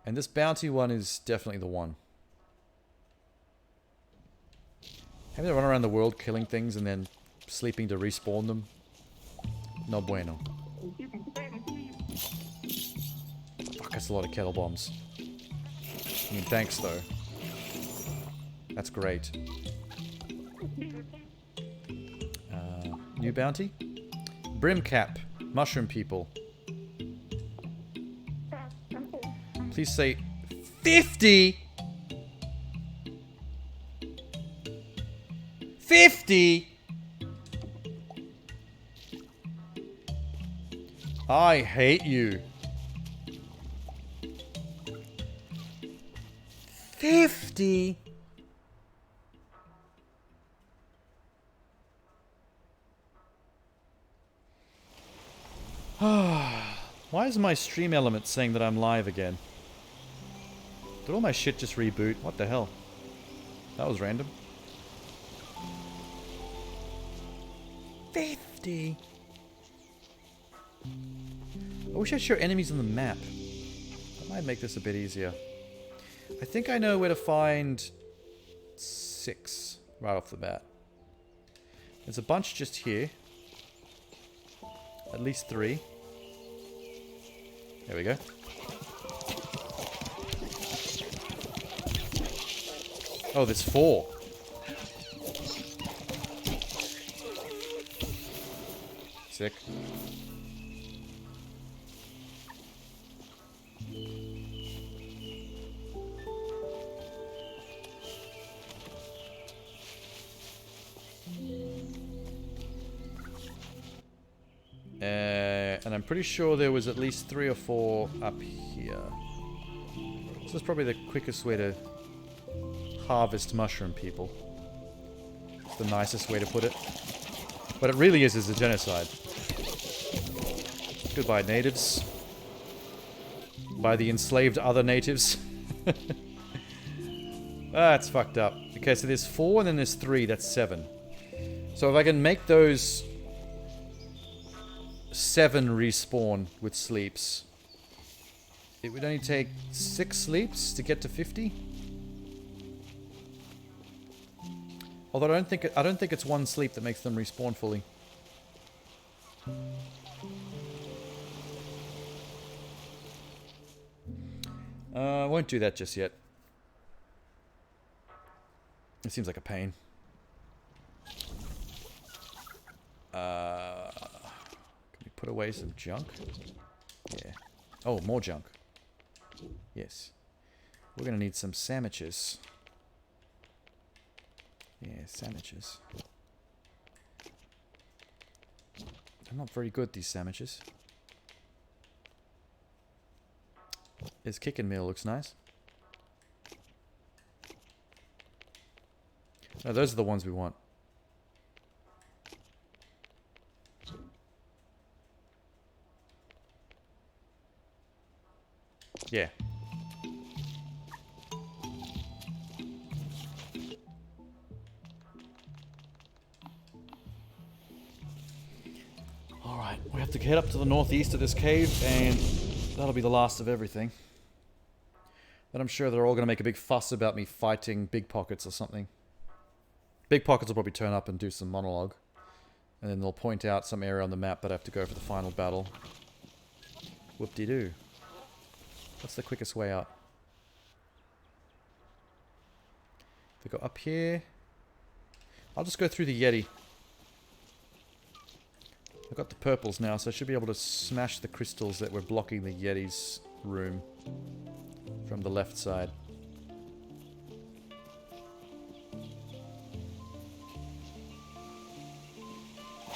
And this bounty one is definitely the one. Having to run around the world killing things and then sleeping to respawn them. No bueno. Fuck, that's a lot of kettle bombs. I mean, thanks though. That's great. New bounty? Brimcap. Mushroom people. Please say 50! 50! I hate you. 50? Why is my stream element saying that I'm live again? Did all my shit just reboot? What the hell? That was random. 50? I wish I'd show enemies on the map. That might make this a bit easier. I think I know where to find 6 right off the bat. There's a bunch just here. At least 3. There we go. Oh, there's 4. Sick. And I'm pretty sure there was at least 3 or 4 up here. This is probably the quickest way to harvest mushroom people. It's the nicest way to put it. What it really is a genocide. Goodbye, natives. By the enslaved other natives. That's fucked up. Okay, so there's 4 and then there's 3. That's 7. So if I can make those 7 respawn with sleeps, it would only take 6 sleeps to get to 50. Although I don't think it's 1 sleep that makes them respawn fully. I won't do that just yet. It seems like a pain. Can we put away some junk? Yeah. Oh, more junk. Yes. We're gonna need some sandwiches. Yeah, sandwiches. They're not very good, these sandwiches. This kicking meal looks nice. No, those are the ones we want. Yeah. Alright, we have to head up to the northeast of this cave, and that'll be the last of everything. But I'm sure they're all going to make a big fuss about me fighting Big Pockets or something. Big Pockets will probably turn up and do some monologue. And then they'll point out some area on the map, but I have to go for the final battle. Whoop-de-doo. What's the quickest way out? If we go up here... I'll just go through the Yeti. I've got the purples now, so I should be able to smash the crystals that were blocking the Yeti's room from the left side.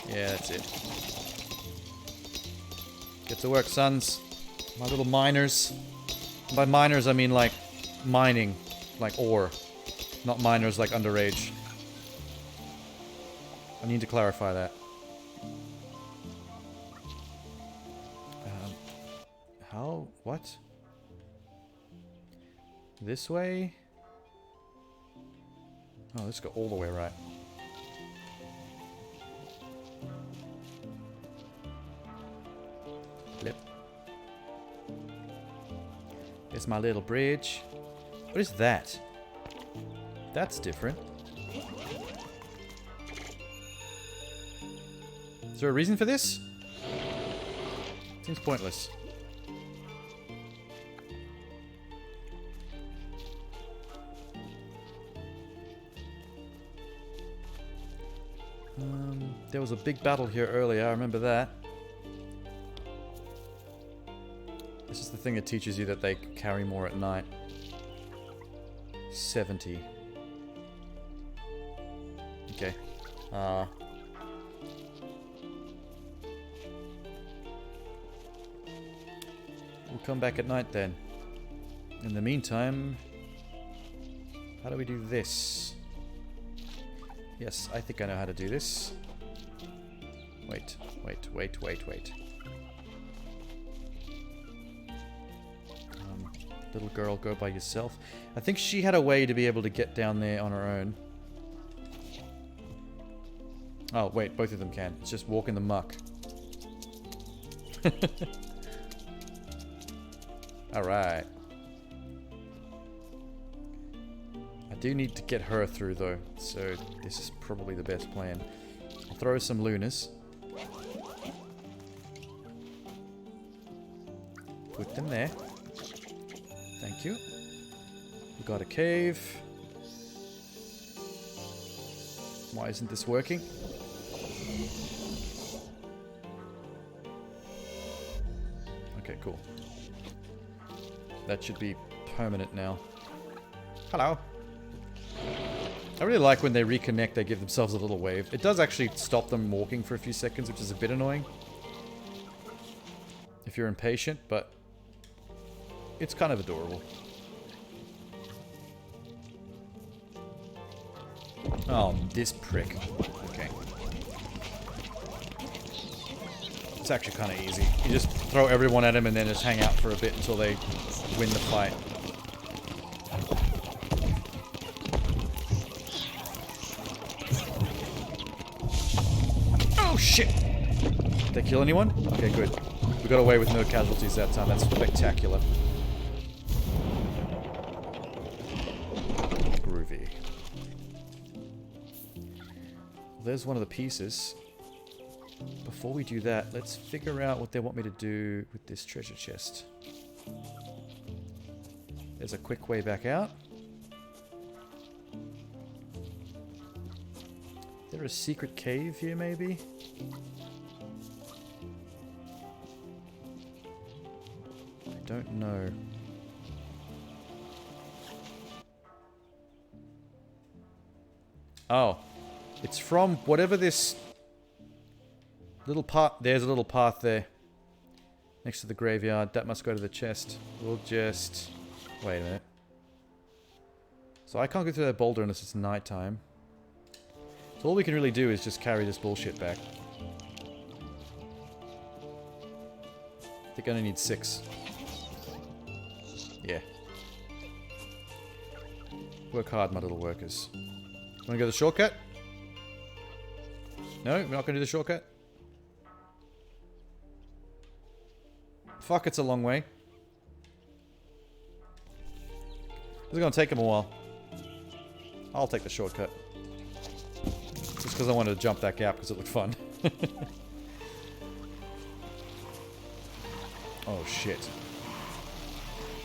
Yeah, that's it. Get to work, sons. My little miners. By miners, I mean like mining, like ore. Not miners like underage. I need to clarify that. How? What? This way? Oh, let's go all the way right. Flip. There's my little bridge. What is that? That's different. Is there a reason for this? Seems pointless. There was a big battle here earlier, I remember that. This is the thing that teaches you that they carry more at night. 70. Okay. We'll come back at night then. In the meantime, how do we do this? Yes, I think I know how to do this. Wait. Little girl, go by yourself. I think she had a way to be able to get down there on her own. Oh, wait, both of them can. It's just walk in the muck. Alright. I do need to get her through, though, so this is probably the best plan. I'll throw some lunars. Put them there. Thank you. We got a cave. Why isn't this working? Okay, cool. That should be permanent now. Hello. I really like when they reconnect, they give themselves a little wave. It does actually stop them walking for a few seconds, which is a bit annoying. If you're impatient, but it's kind of adorable. Oh, this prick. Okay. It's actually kind of easy. You just throw everyone at him and then just hang out for a bit until they win the fight. Oh, shit! Did they kill anyone? Okay, good. We got away with no casualties that time. That's spectacular. Groovy. There's one of the pieces. Before we do that, let's figure out what they want me to do with this treasure chest. There's a quick way back out. Is there a secret cave here, maybe? I don't know. Oh. It's from whatever this little path... There's a little path there. Next to the graveyard. That must go to the chest. We'll just... Wait a minute. So I can't go through that boulder unless it's nighttime. So all we can really do is just carry this bullshit back. I think I only need 6. Yeah. Work hard, my little workers. Wanna go the shortcut? No? We're not gonna do the shortcut? Fuck, it's a long way. This is gonna take him a while. I'll take the shortcut. Just because I wanted to jump that gap because it looked fun. Oh shit.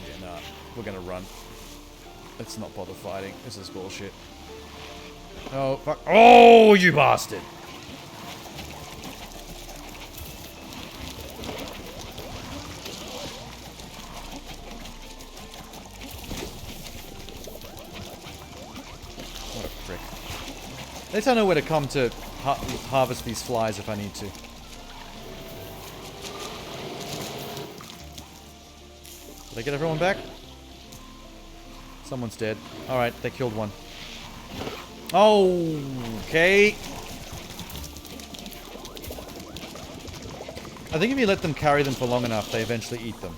Yeah, nah. We're gonna run. Let's not bother fighting. This is bullshit. Oh, fuck. Oh, you bastard! What a prick. At least I know where to come to harvest these flies if I need to. Did I get everyone back? Someone's dead. Alright, they killed one. Oh, okay. I think if you let them carry them for long enough, they eventually eat them.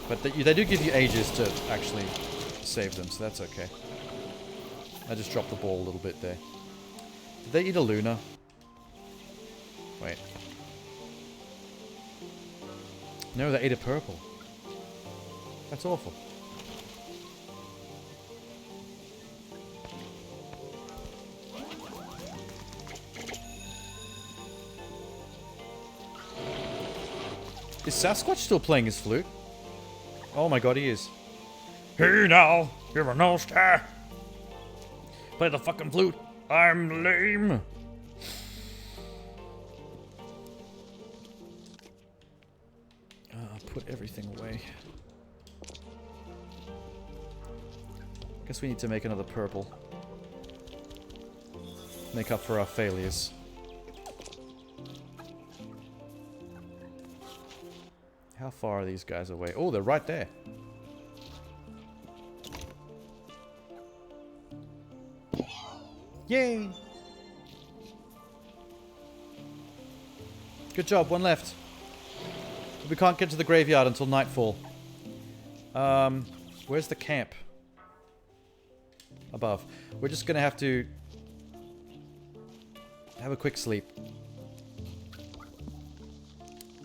But they do give you ages to actually save them, so that's okay. I just dropped the ball a little bit there. Did they eat a Luna? Wait. No, they ate a purple. That's awful. Is Sasquatch still playing his flute? Oh my god, he is. Hey now, you're a no star. Play the fucking flute. I'm lame. Put everything away. Guess we need to make another purple. Make up for our failures. How far are these guys away? Oh, they're right there. Yay! Good job, one left. We can't get to the graveyard until nightfall. Where's the camp? Above. We're just gonna have to have a quick sleep.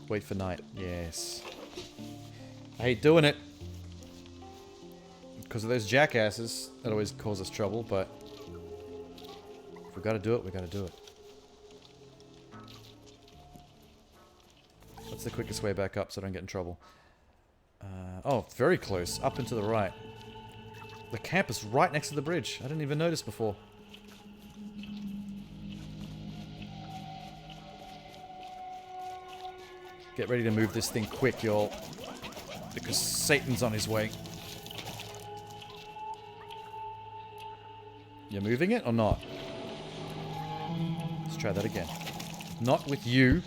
Wait for night. Yes. I hate doing it. Because of those jackasses that always cause us trouble, but if we gotta do it, we gotta do it. What's the quickest way back up so I don't get in trouble? Oh, very close. Up and to the right. The camp is right next to the bridge. I didn't even notice before. Get ready to move this thing quick, y'all. Because Satan's on his way. You're moving it or not? Let's try that again. Not with you.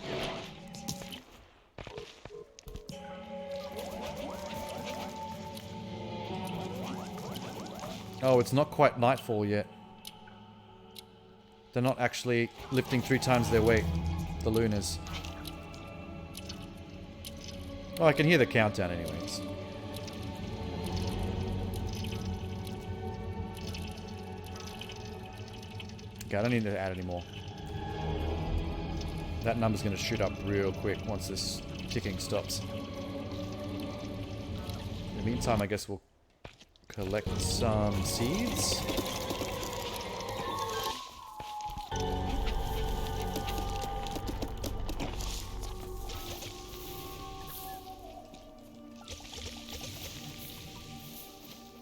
Oh, it's not quite nightfall yet. They're not actually lifting 3 times their weight. The Lunars. Oh, I can hear the countdown anyways. Okay, I don't need to add any more. That number's going to shoot up real quick once this ticking stops. In the meantime, I guess we'll collect some seeds.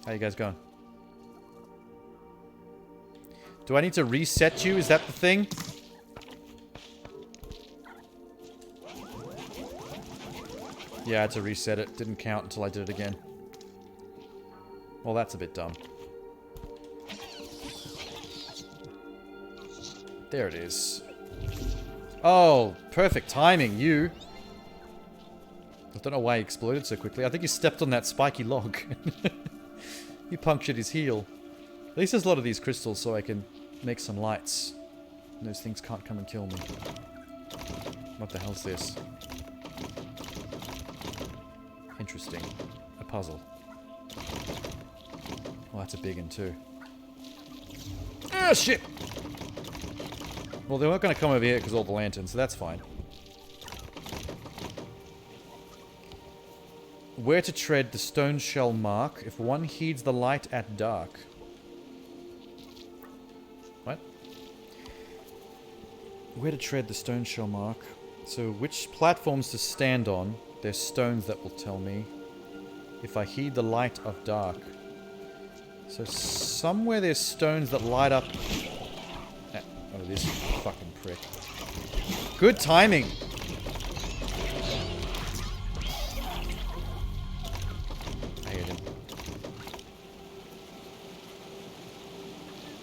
How you guys going? Do I need to reset you? Is that the thing? Yeah, I had to reset it. Didn't count until I did it again. Well, that's a bit dumb. There it is. Oh, perfect timing, you. I don't know why he exploded so quickly. I think he stepped on that spiky log. He punctured his heel. At least there's a lot of these crystals so I can make some lights. And those things can't come and kill me. What the hell's this? Interesting. A puzzle. Well, that's a big one too. Ah, shit! Well, they're not going to come over here because of all the lanterns, so that's fine. Where to tread the stone shell mark if one heeds the light at dark. What? Where to tread the stone shell mark. So which platforms to stand on. There's stones that will tell me if I heed the light of dark. So somewhere there's stones that light up. Oh, this fucking prick. Good timing.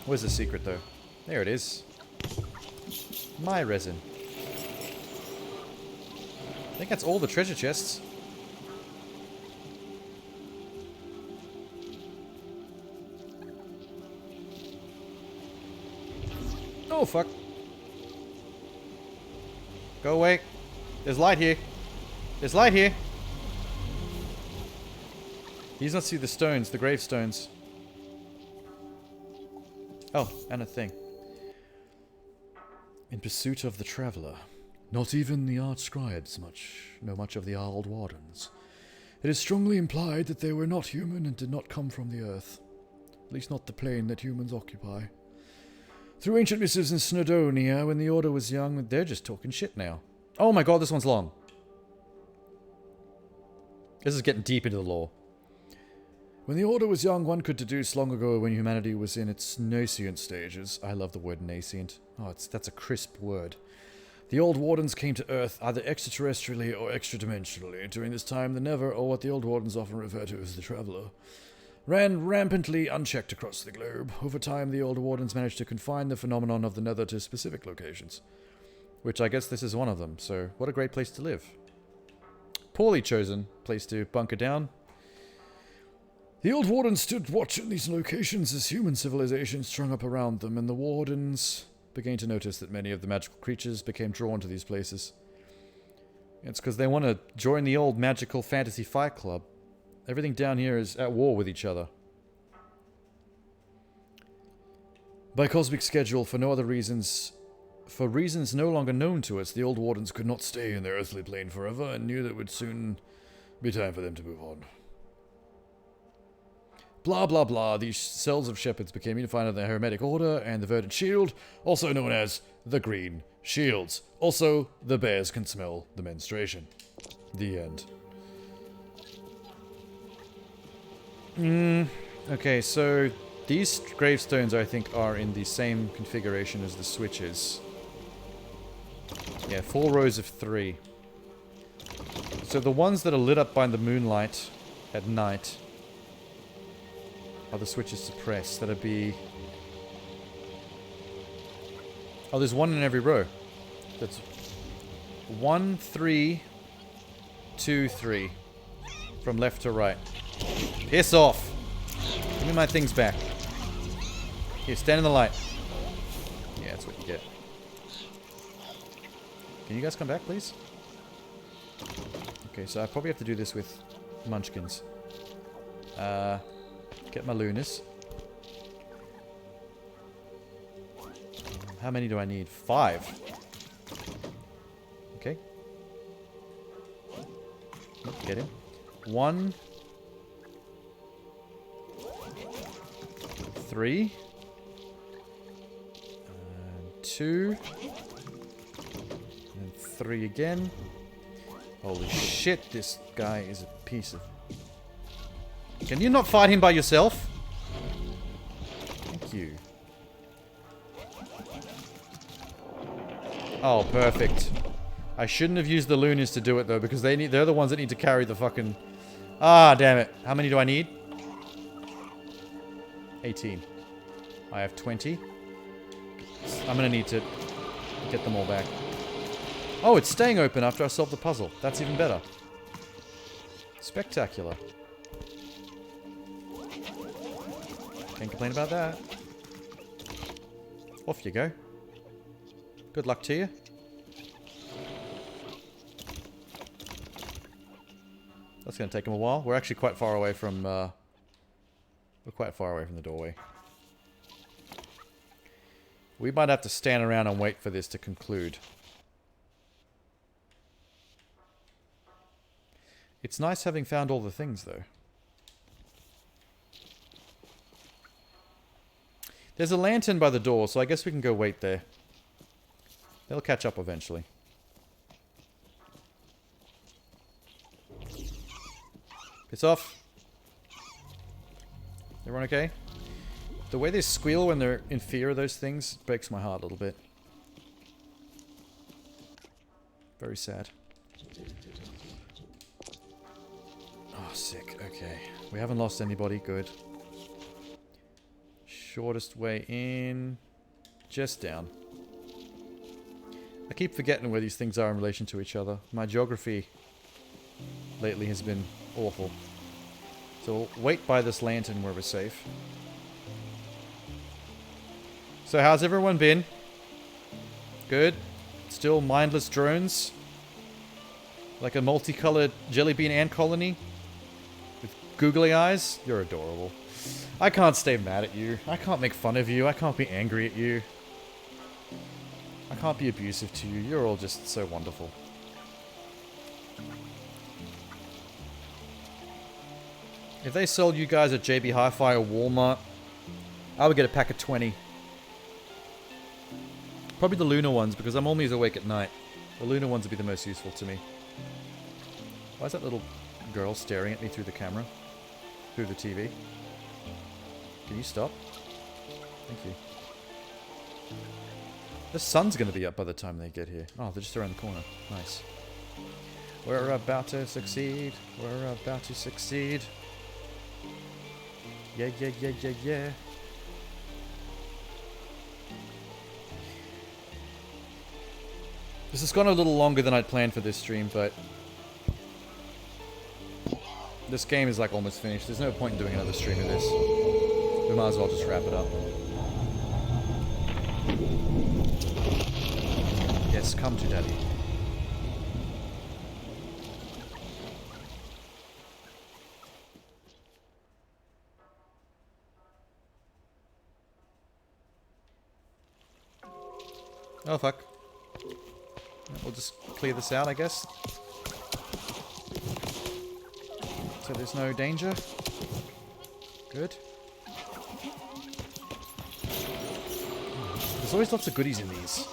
Where's the secret, though? There it is. My resin. I think that's all the treasure chests. Oh, fuck. Go away. There's light here. There's light here. He's not see the stones, the gravestones. Oh, and a thing. In pursuit of the traveller, not even the arch scribes know much of the old wardens. It is strongly implied that they were not human and did not come from the earth. At least not the plane that humans occupy. Through ancient missives in Snowdonia, when the Order was young, they're just talking shit now. Oh my god, this one's long. This is getting deep into the lore. When the Order was young, one could deduce long ago when humanity was in its nascent stages. I love the word nascent. Oh, that's a crisp word. The Old Wardens came to Earth either extraterrestrially or extra-dimensionally. During this time, the Never, or what the Old Wardens often refer to as the Traveller, ran rampantly unchecked across the globe. Over time, the Old Wardens managed to confine the phenomenon of the Nether to specific locations. Which I guess this is one of them, so what a great place to live. Poorly chosen place to bunker down. The Old Wardens stood watch at these locations as human civilization sprung up around them, and the Wardens began to notice that many of the magical creatures became drawn to these places. It's because they want to join the old magical fantasy fight club. Everything down here is at war with each other. By cosmic schedule, for no other reasons, for reasons no longer known to us, the Old Wardens could not stay in their earthly plane forever and knew that it would soon be time for them to move on. Blah blah blah, these cells of shepherds became unified in the Hermetic Order and the Verdant Shield, also known as the Green Shields. Also, the bears can smell the menstruation. The end. Okay, so these gravestones I think are in the same configuration as the switches. Yeah, 4 rows of 3. So the ones that are lit up by the moonlight at night are the switches to press. That'd be... Oh, there's one in every row. That's 1, 3, 2, 3. From left to right. Piss off! Give me my things back. Here, stand in the light. Yeah, that's what you get. Can you guys come back, please? Okay, so I probably have to do this with munchkins. Get my Lunas. How many do I need? 5. Okay. Get him. 1. 3. 2. And 3 again. Holy shit, this guy is a piece of... Can you not fight him by yourself? Thank you. Oh, perfect. I shouldn't have used the Lunas to do it though, because they're the ones that need to carry the fucking... Ah, damn it. How many do I need? 18. I have 20. I'm gonna need to get them all back. Oh, it's staying open after I solve the puzzle. That's even better. Spectacular. Can't complain about that. Off you go. Good luck to you. That's going to take him a while. We're actually quite far away from... we're quite far away from the doorway. We might have to stand around and wait for this to conclude. It's nice having found all the things, though. There's a lantern by the door, so I guess we can go wait there. They'll catch up eventually. Piss off. Everyone okay? The way they squeal when they're in fear of those things breaks my heart a little bit. Very sad. Oh, sick. Okay. We haven't lost anybody. Good. Shortest way in. Just down. I keep forgetting where these things are in relation to each other. My geography lately has been awful. So we'll wait by this lantern where we're safe. So how's everyone been? Good? Still mindless drones? Like a multicolored jelly bean ant colony? With googly eyes? You're adorable. I can't stay mad at you. I can't make fun of you. I can't be angry at you. I can't be abusive to you. You're all just so wonderful. If they sold you guys at JB Hi-Fi or Walmart, I would get a pack of 20. Probably the lunar ones, because I'm always awake at night. The lunar ones would be the most useful to me. Why is that little girl staring at me through the camera? Through the TV? Can you stop? Thank you. The sun's going to be up by the time they get here. Oh, they're just around the corner. Nice. We're about to succeed. We're about to succeed. Yeah, yeah, yeah, yeah, yeah. This has gone a little longer than I'd planned for this stream, but this game is like almost finished. There's no point in doing another stream of this. We might as well just wrap it up. Yes, come to daddy. Oh fuck. We'll just clear this out, I guess. So there's no danger. Good. There's always lots of goodies in these.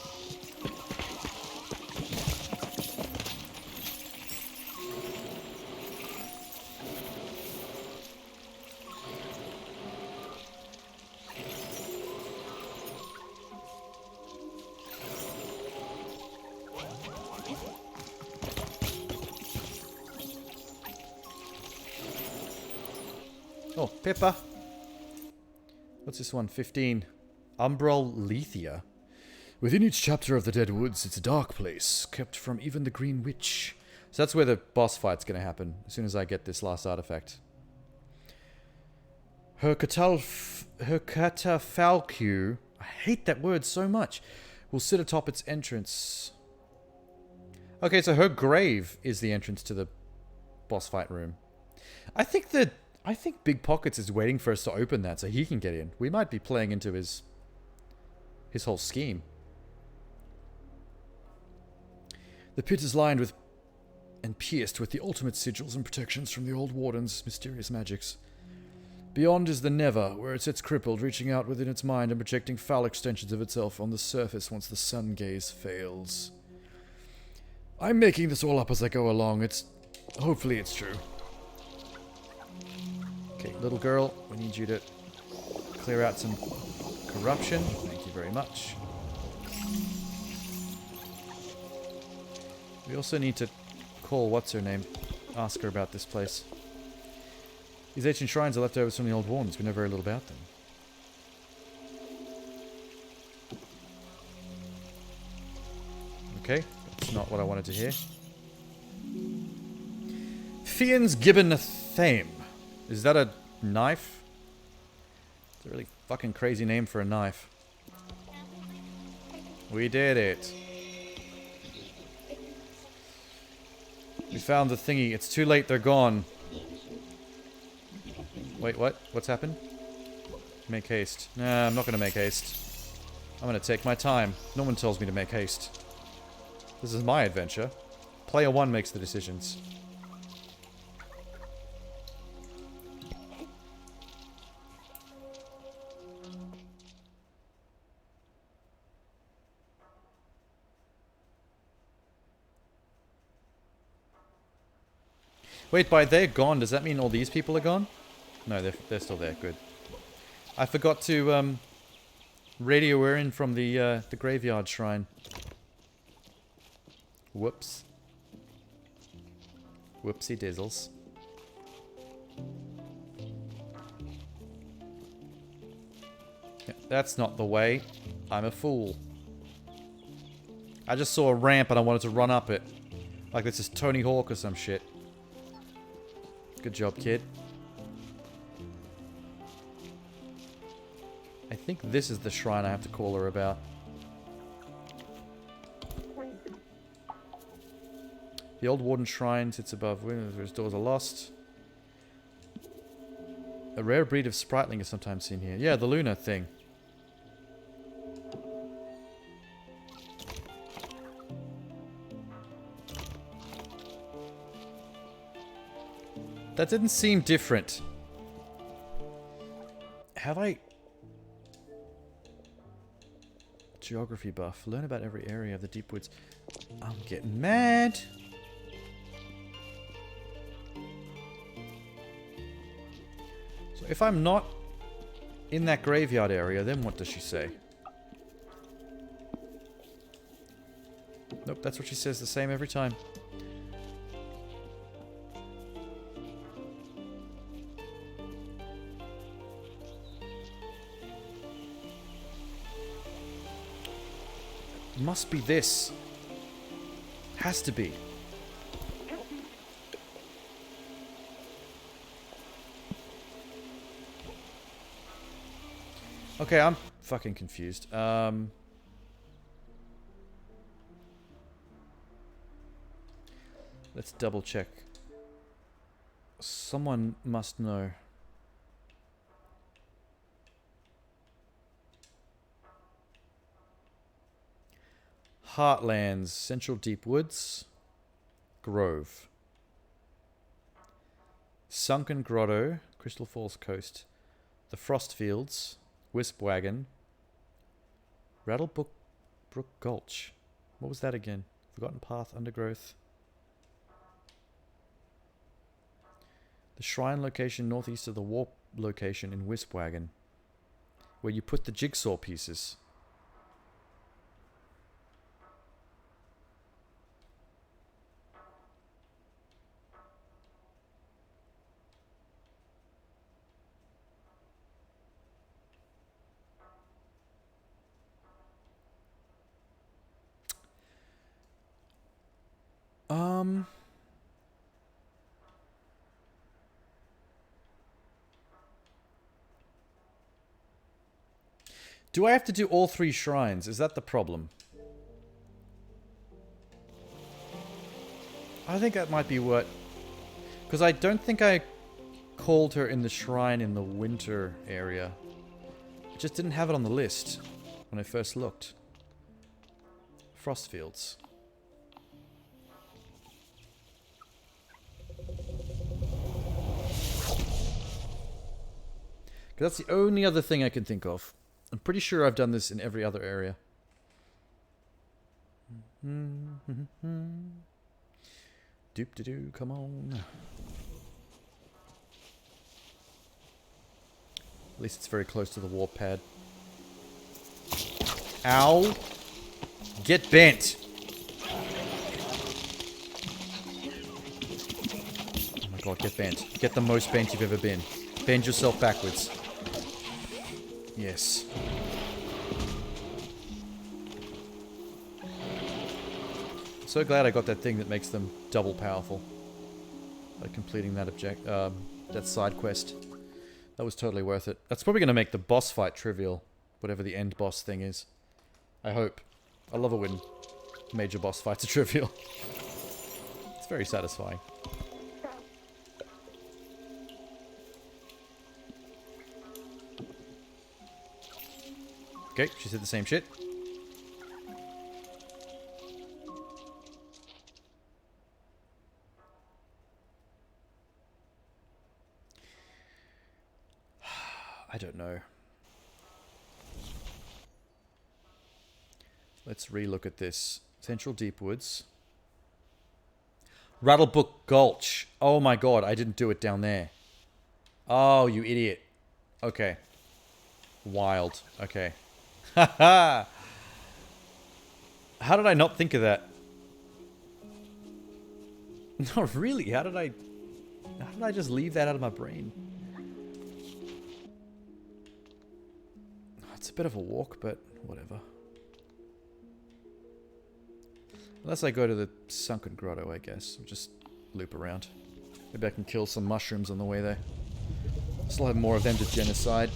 Oh, Pippa. What's this one? 15. Umbral Lethia. Within each chapter of the Dead Woods, it's a dark place, kept from even the Green Witch. So that's where the boss fight's going to happen, as soon as I get this last artifact. Her catafalque, I hate that word so much, will sit atop its entrance. Okay, so her grave is the entrance to the boss fight room. I think Big Pockets is waiting for us to open that so he can get in. We might be playing into his whole scheme. The pit is lined with and pierced with the ultimate sigils and protections from the old warden's mysterious magics. Beyond is the Never, where it sits crippled, reaching out within its mind and projecting foul extensions of itself on the surface once the sun gaze fails. I'm making this all up as I go along. Hopefully it's true. Okay, little girl, we need you to clear out some corruption. Thank you very much. We also need to call what's-her-name, ask her about this place. These ancient shrines are leftovers from the old wardens. We know very little about them. Okay, that's not what I wanted to hear. Fian's Gibbon Thame. Is that a knife? It's a really fucking crazy name for a knife. We did it. We found the thingy. It's too late. They're gone. Wait, what? What's happened? Make haste. Nah, I'm not going to make haste. I'm going to take my time. No one tells me to make haste. This is my adventure. Player 1 makes the decisions. Wait, by they're gone, does that mean all these people are gone? No, they're still there. Good. I forgot to radio her in from the graveyard shrine. Whoops. Whoopsie dizzles. Yeah, that's not the way. I'm a fool. I just saw a ramp and I wanted to run up it. Like this is Tony Hawk or some shit. Good job, kid. I think this is the shrine I have to call her about. The old warden shrine sits above windows where his doors are lost. A rare breed of spriteling is sometimes seen here. Yeah, the lunar thing. That didn't seem different Have I... Geography buff. Learn about every area of the deep woods. I'm getting mad. So if I'm not in that graveyard area, then what does she say? Nope, that's what she says, the same every time. Must be this. Has to be. Okay, I'm fucking confused. Let's double check. Someone must know. Heartlands, Central Deep Woods, Grove. Sunken Grotto, Crystal Falls Coast. The Frost Fields, Wisp Wagon. Rattlebrook Gulch. What was that again? Forgotten Path, Undergrowth. The shrine location northeast of the warp location in Wisp Wagon, where you put the jigsaw pieces. Do I have to do all 3 shrines? Is that the problem? I think that might be what... Because I don't think I called her in the shrine in the winter area. I just didn't have it on the list when I first looked. Frostfields. Because that's the only other thing I can think of. I'm pretty sure I've done this in every other area. Doop-de-doo, come on. At least it's very close to the warp pad. Ow! Get bent! Oh my god, get bent. Get the most bent you've ever been. Bend yourself backwards. Yes. So glad I got that thing that makes them double powerful by completing that that side quest. That was totally worth it. That's probably going to make the boss fight trivial, whatever the end boss thing is. I hope. I love it when major boss fights are trivial. It's very satisfying. Okay, she said the same shit. I don't know. Let's re-look at this. Central Deep Woods. Rattlebrook Gulch. Oh my god, I didn't do it down there. Oh, you idiot. Okay. Wild. Okay. Haha! How did I not think of that? No, really? How did I just leave that out of my brain? It's a bit of a walk, but whatever. Unless I go to the Sunken Grotto, I guess. I'll just loop around. Maybe I can kill some mushrooms on the way there. Still have more of them to genocide.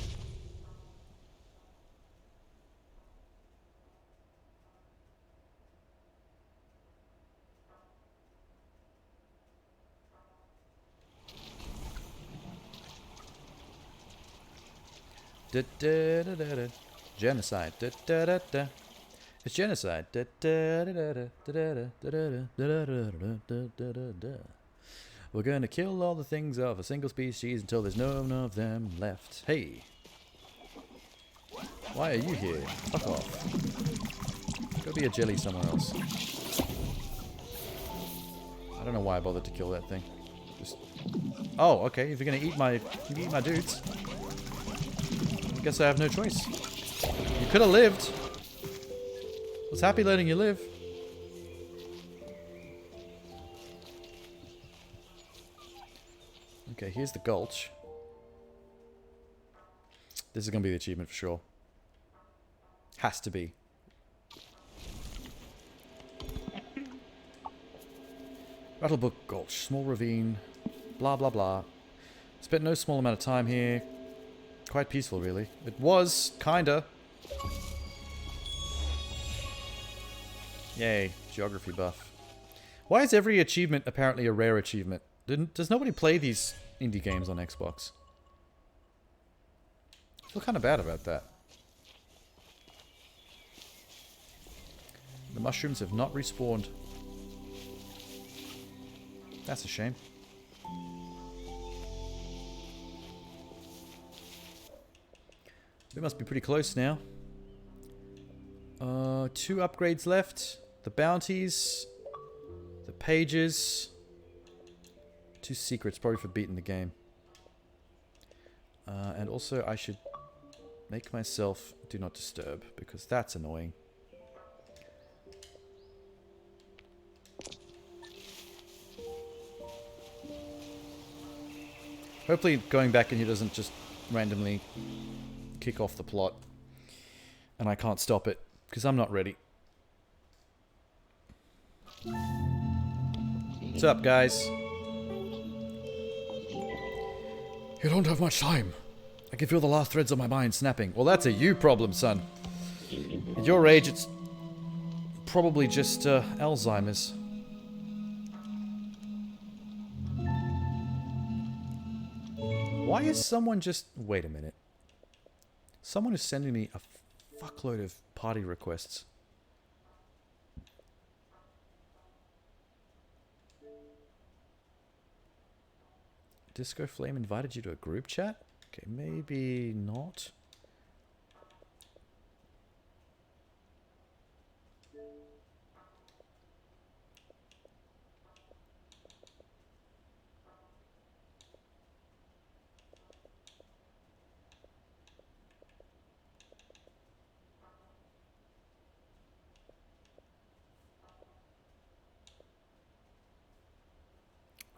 Da, da, da, da, da. Genocide. Da, da, da, da. It's genocide. Da, da, da, da, da, da, da, da, da, da, da, da, da. We're gonna kill all the things of a single species until there's none of them left. Hey. Why are you here? Fuck off. Go be a jelly somewhere else. I don't know why I bothered to kill that thing. Just... Oh, okay. If you're gonna eat my dudes, I guess I have no choice. You could have lived. I was happy letting you live. Okay, here's the gulch. This is gonna be the achievement for sure. Has to be. Rattlebook Gulch, small ravine, blah blah blah. Spent no small amount of time here. Quite peaceful, really. It was, kinda. Yay, geography buff. Why is every achievement apparently a rare achievement? Does nobody play these indie games on Xbox? I feel kind of bad about that. The mushrooms have not respawned. That's a shame. We must be pretty close now. 2 upgrades left. The bounties. The pages. 2 secrets, probably for beating the game. And also I should make myself do not disturb, because that's annoying. Hopefully going back in here doesn't just randomly kick off the plot. And I can't stop it, because I'm not ready. What's up, guys? You don't have much time. I can feel the last threads of my mind snapping. Well, that's a you problem, son. At your age, it's probably just Alzheimer's. Why is someone just... Wait a minute. Someone is sending me a fuckload of party requests. Disco Flame invited you to a group chat? Okay, maybe not.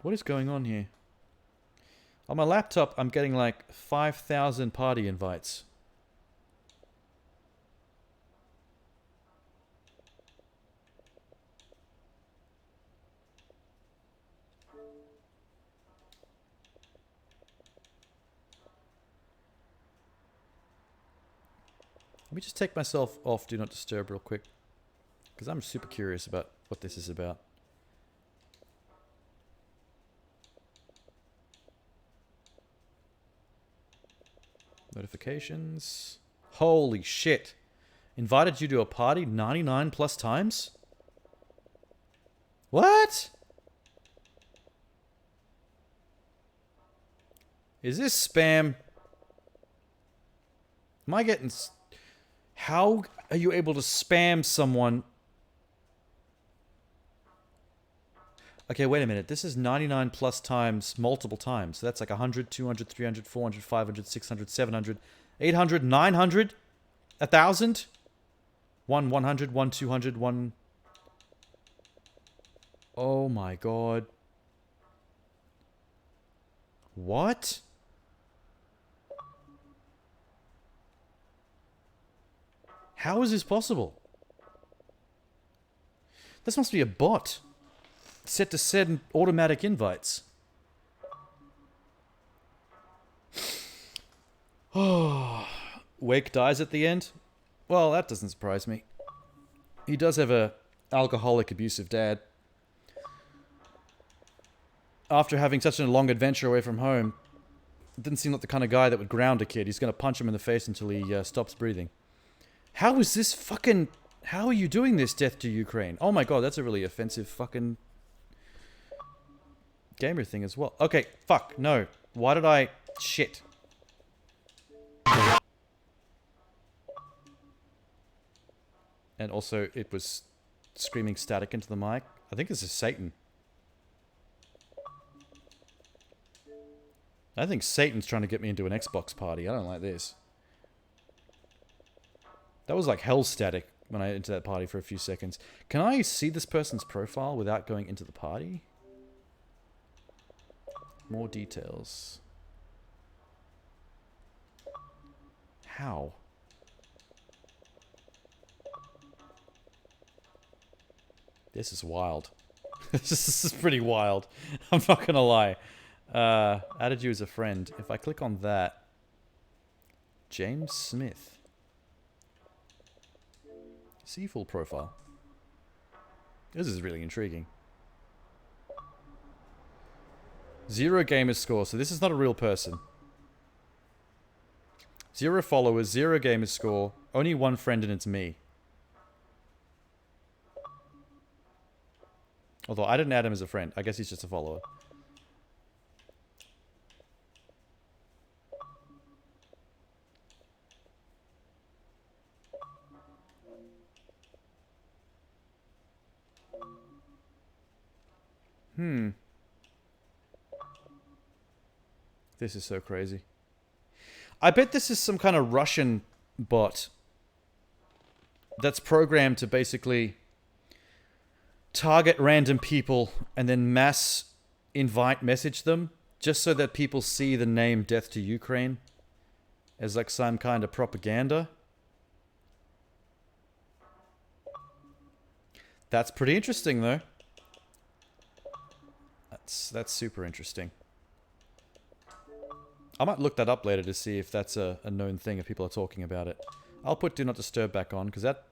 What is going on here? On my laptop, I'm getting like 5,000 party invites. Let me just take myself off Do Not Disturb real quick, because I'm super curious about what this is about. Notifications. Holy shit. Invited you to a party 99 plus times? What? Is this spam? Am I getting... How are you able to spam someone? Okay, wait a minute. This is 99 plus times, multiple times. So that's like 100, 200, 300, 400, 500, 600, 700, 800, 900, 1,000, 100, 200, 1... Oh my god. What? How is this possible? This must be a bot. Set to send automatic invites. Oh, Wake dies at the end? Well, that doesn't surprise me. He does have a alcoholic, abusive dad. After having such a long adventure away from home, didn't seem like the kind of guy that would ground a kid. He's going to punch him in the face until he stops breathing. How is this fucking... How are you doing this, Death to Ukraine? Oh my god, that's a really offensive fucking... gamer thing as well. Okay, fuck, no. Why did I... Shit. And also it was screaming static into the mic. I think this is Satan. I think Satan's trying to get me into an Xbox party. I don't like this. That was like hell static when I entered that party for a few seconds. Can I see this person's profile without going into the party? More details. How? This is wild. This is pretty wild. I'm not gonna lie. Added you as a friend. If I click on that... James Smith. See full profile. This is really intriguing. 0 gamer score, so this is not a real person. 0 followers, 0 gamer score, only 1 friend and it's me. Although I didn't add him as a friend. I guess he's just a follower. This is so crazy. I bet this is some kind of Russian bot that's programmed to basically target random people and then mass invite message them just so that people see the name Death to Ukraine as like some kind of propaganda. That's pretty interesting though. That's super interesting. I might look that up later to see if that's a known thing, if people are talking about it. I'll put Do Not Disturb back on, because that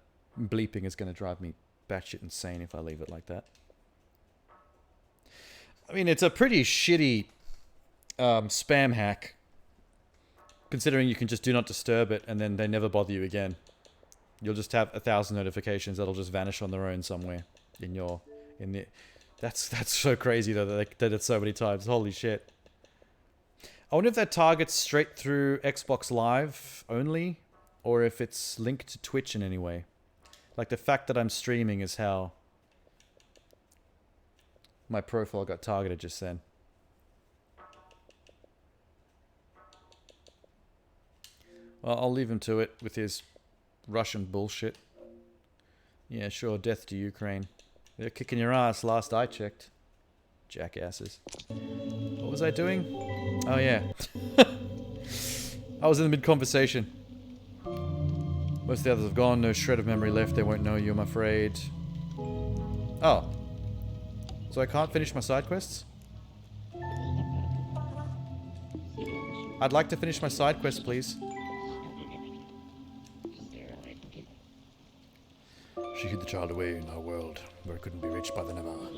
bleeping is going to drive me batshit insane if I leave it like that. I mean, it's a pretty shitty spam hack, considering you can just Do Not Disturb it, and then they never bother you again. You'll just have 1,000 notifications that'll just vanish on their own somewhere in the... That's so crazy, though, that they did it so many times. Holy shit. I wonder if that targets straight through Xbox Live only, or if it's linked to Twitch in any way. Like, the fact that I'm streaming is how my profile got targeted just then. Well, I'll leave him to it with his Russian bullshit. Yeah, sure, death to Ukraine. They're kicking your ass last I checked. Jackasses. What was I doing? Oh, yeah. I was in the mid-conversation. Most of the others have gone. No shred of memory left. They won't know you, I'm afraid. Oh. So I can't finish my side quests? I'd like to finish my side quest, please. She hid the child away in our world, where it couldn't be reached by the Navarre.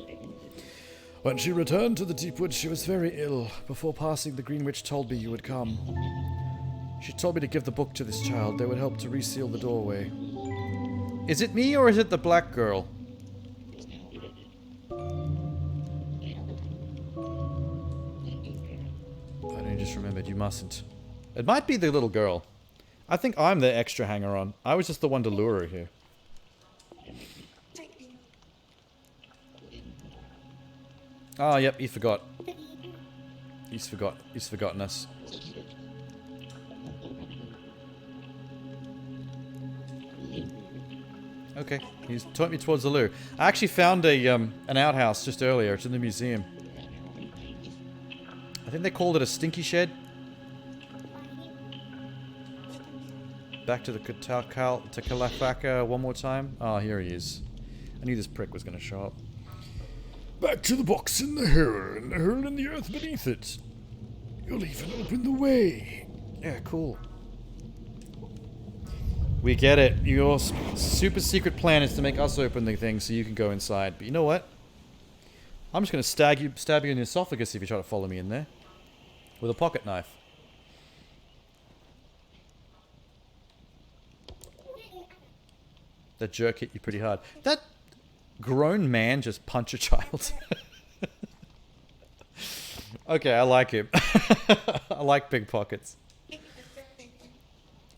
When she returned to the deep woods, she was very ill. Before passing, the Green Witch told me you would come. She told me to give the book to this child. They would help to reseal the doorway. Is it me, or is it the black girl? I only just remembered you mustn't. It might be the little girl. I think I'm the extra hanger-on. I was just the one to lure her here. Oh, yep, he forgot. He's forgotten us. Okay, he's turned me towards the loo. I actually found an outhouse just earlier. It's in the museum. I think they called it a stinky shed. Back to the Kalafaka one more time. Oh, here he is. I knew this prick was going to show up. Back to the box in the hole, and the hole in the earth beneath it. You'll even open the way. Yeah, cool. We get it. Your super secret plan is to make us open the thing so you can go inside. But you know what? I'm just going to stab you in the esophagus if you try to follow me in there. With a pocket knife. That jerk hit you pretty hard. That grown man just punched a child. Okay, I like him. I like big pockets.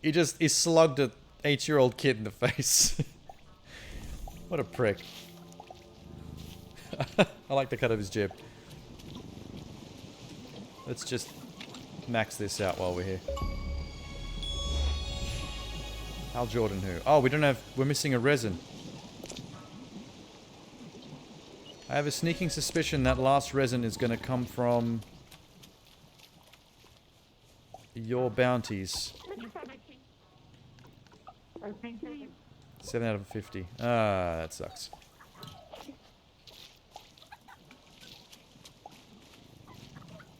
He slugged a 8-year-old kid in the face. What a prick. I like the cut of his jib. Let's just max this out while we're here. Hal Jordan who? Oh, we don't have... We're missing a resin. I have a sneaking suspicion that last resin is going to come from... your bounties. 7 out of 50. Ah, that sucks.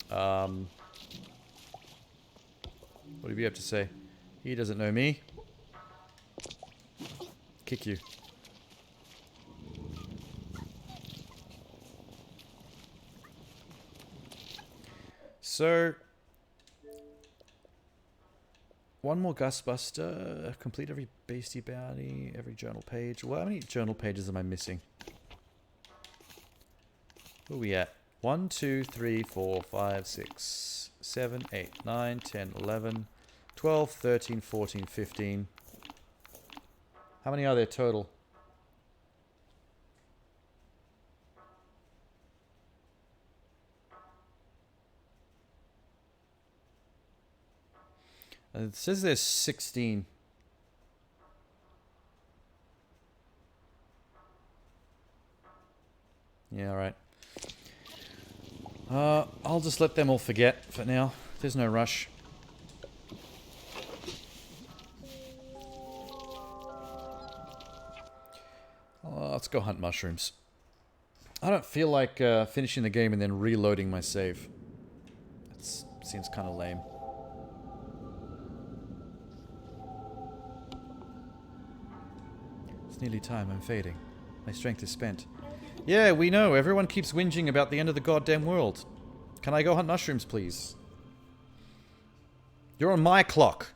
What do you have to say? He doesn't know me. Kick you. So... one more Gustbuster. Complete every beastie bounty, every journal page. Well, how many journal pages am I missing? Where are we at? 1, 2, 3, 4, 5, 6, 7, 8, 9, 10, 11, 12, 13, 14, 15. How many are there total? It says there's 16. Yeah, alright. I'll just let them all forget for now. There's no rush. Let's go hunt mushrooms. I don't feel like finishing the game and then reloading my save. That seems kind of lame. It's nearly time. I'm fading. My strength is spent. Yeah, we know. Everyone keeps whinging about the end of the goddamn world. Can I go hunt mushrooms, please? You're on my clock.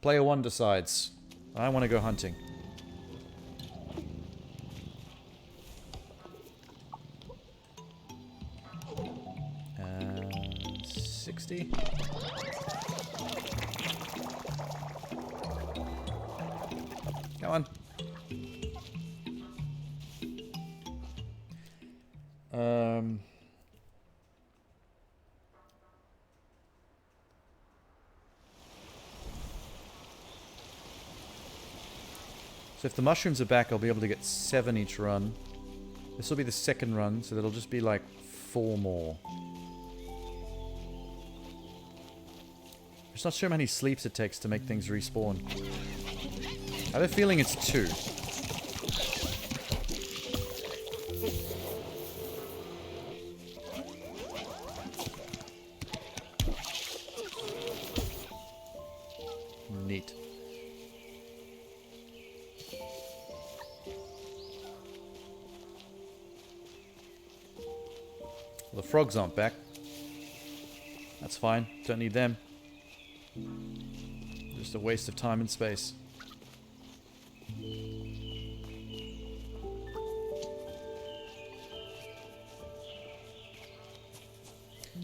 Player 1 decides. I want to go hunting. 60. Come on. So if the mushrooms are back, I'll be able to get 7 each run. This will be the second run, so that'll just be like 4 more. I'm just not sure how many sleeps it takes to make things respawn. I have a feeling it's 2. Neat. Well, the frogs aren't back. That's fine. Don't need them. Just a waste of time and space.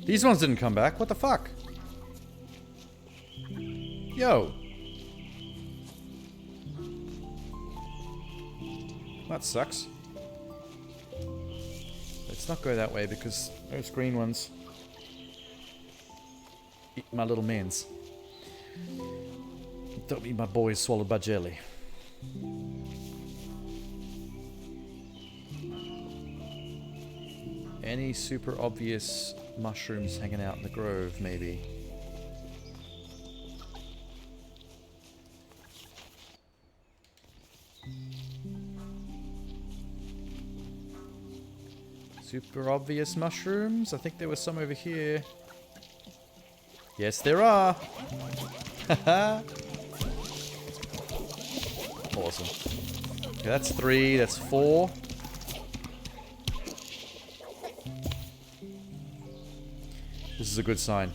These ones didn't come back. What the fuck? Yo. That sucks. Let's not go that way because those green ones eat my little mans. Don't be my boys swallowed by jelly. Any super obvious mushrooms hanging out in the grove, maybe? Super obvious mushrooms? I think there was some over here. Yes, there are! Haha! Awesome. Okay, that's 3, that's 4. This is a good sign.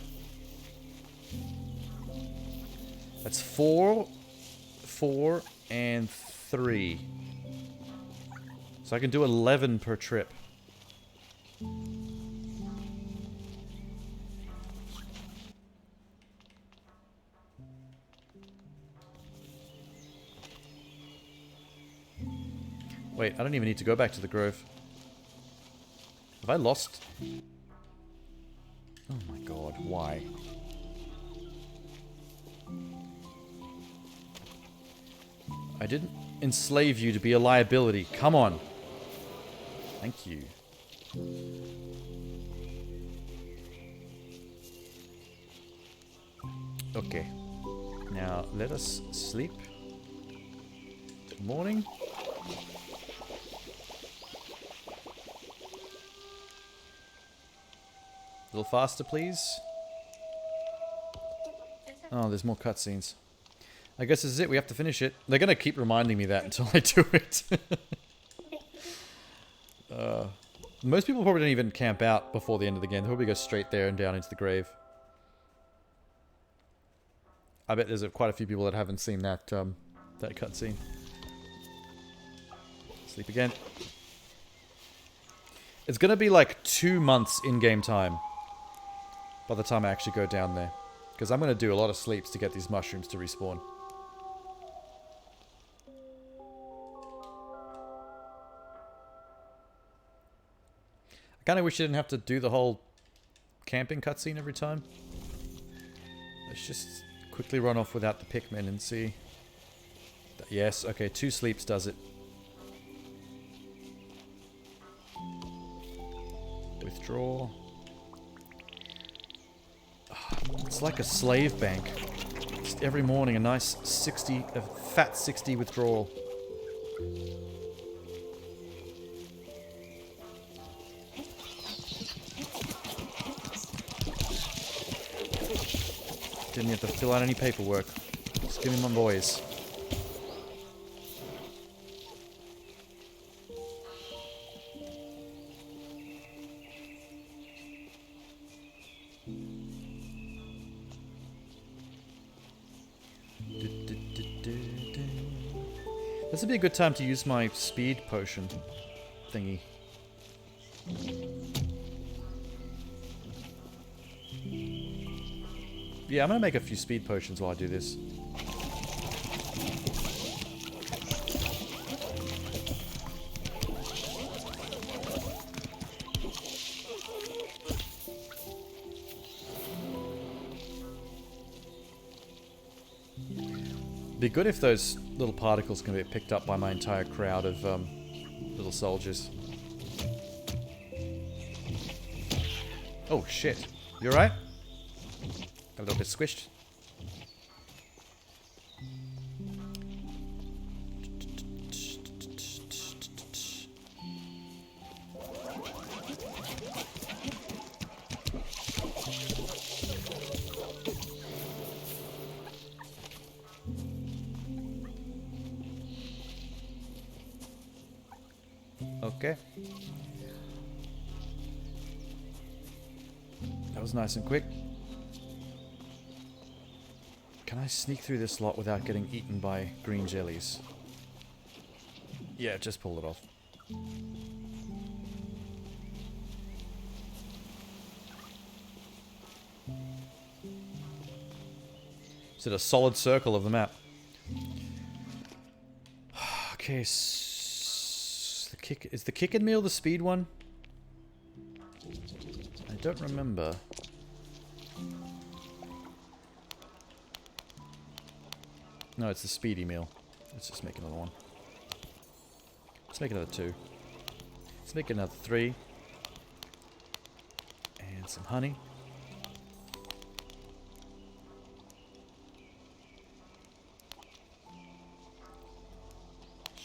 That's 4, 4, and 3. So I can do 11 per trip. Wait, I don't even need to go back to the grove. Have I lost? Oh my god, why? I didn't enslave you to be a liability. Come on. Thank you. Okay. Now, let us sleep. Good morning. A little faster, please. Oh, there's more cutscenes. I guess this is it. We have to finish it. They're going to keep reminding me that until I do it. Most people probably don't even camp out before the end of the game. They'll probably go straight there and down into the grave. I bet there's quite a few people that haven't seen that that cutscene. Sleep again. It's going to be like 2 months in-game time by the time I actually go down there. Because I'm going to do a lot of sleeps to get these mushrooms to respawn. I kind of wish I didn't have to do the whole camping cutscene every time. Let's just quickly run off without the Pikmin and see. Yes, okay, 2 sleeps does it. Withdraw. It's like a slave bank. Just every morning a nice 60, a fat 60 withdrawal. Didn't have to fill out any paperwork. Just give me my boys. This would be a good time to use my speed potion thingy. Yeah, I'm gonna make a few speed potions while I do this. Be good if those little particles can be picked up by my entire crowd of little soldiers. Oh shit. You alright? A little bit squished. Okay. That was nice and quick. Can I sneak through this lot without getting eaten by green jellies? Yeah, just pull it off. Is it a solid circle of the map? Okay, is the kick and meal the speed one? I don't remember. No, it's the speedy meal. Let's just make another one. Let's make another 2. Let's make another 3. And some honey.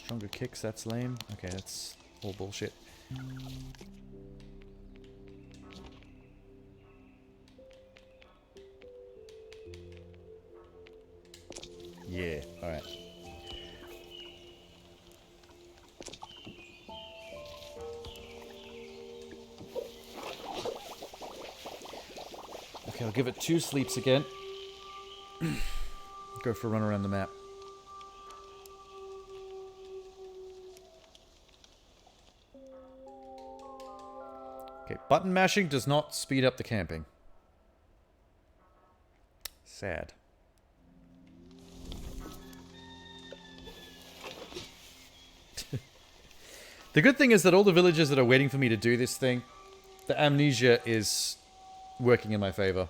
Stronger kicks, that's lame. Okay, that's all bullshit. Yeah, alright. Okay, I'll give it 2 sleeps again. Go for a run around the map. Okay, button mashing does not speed up the camping. Sad. The good thing is that all the villagers that are waiting for me to do this thing, the amnesia is working in my favor.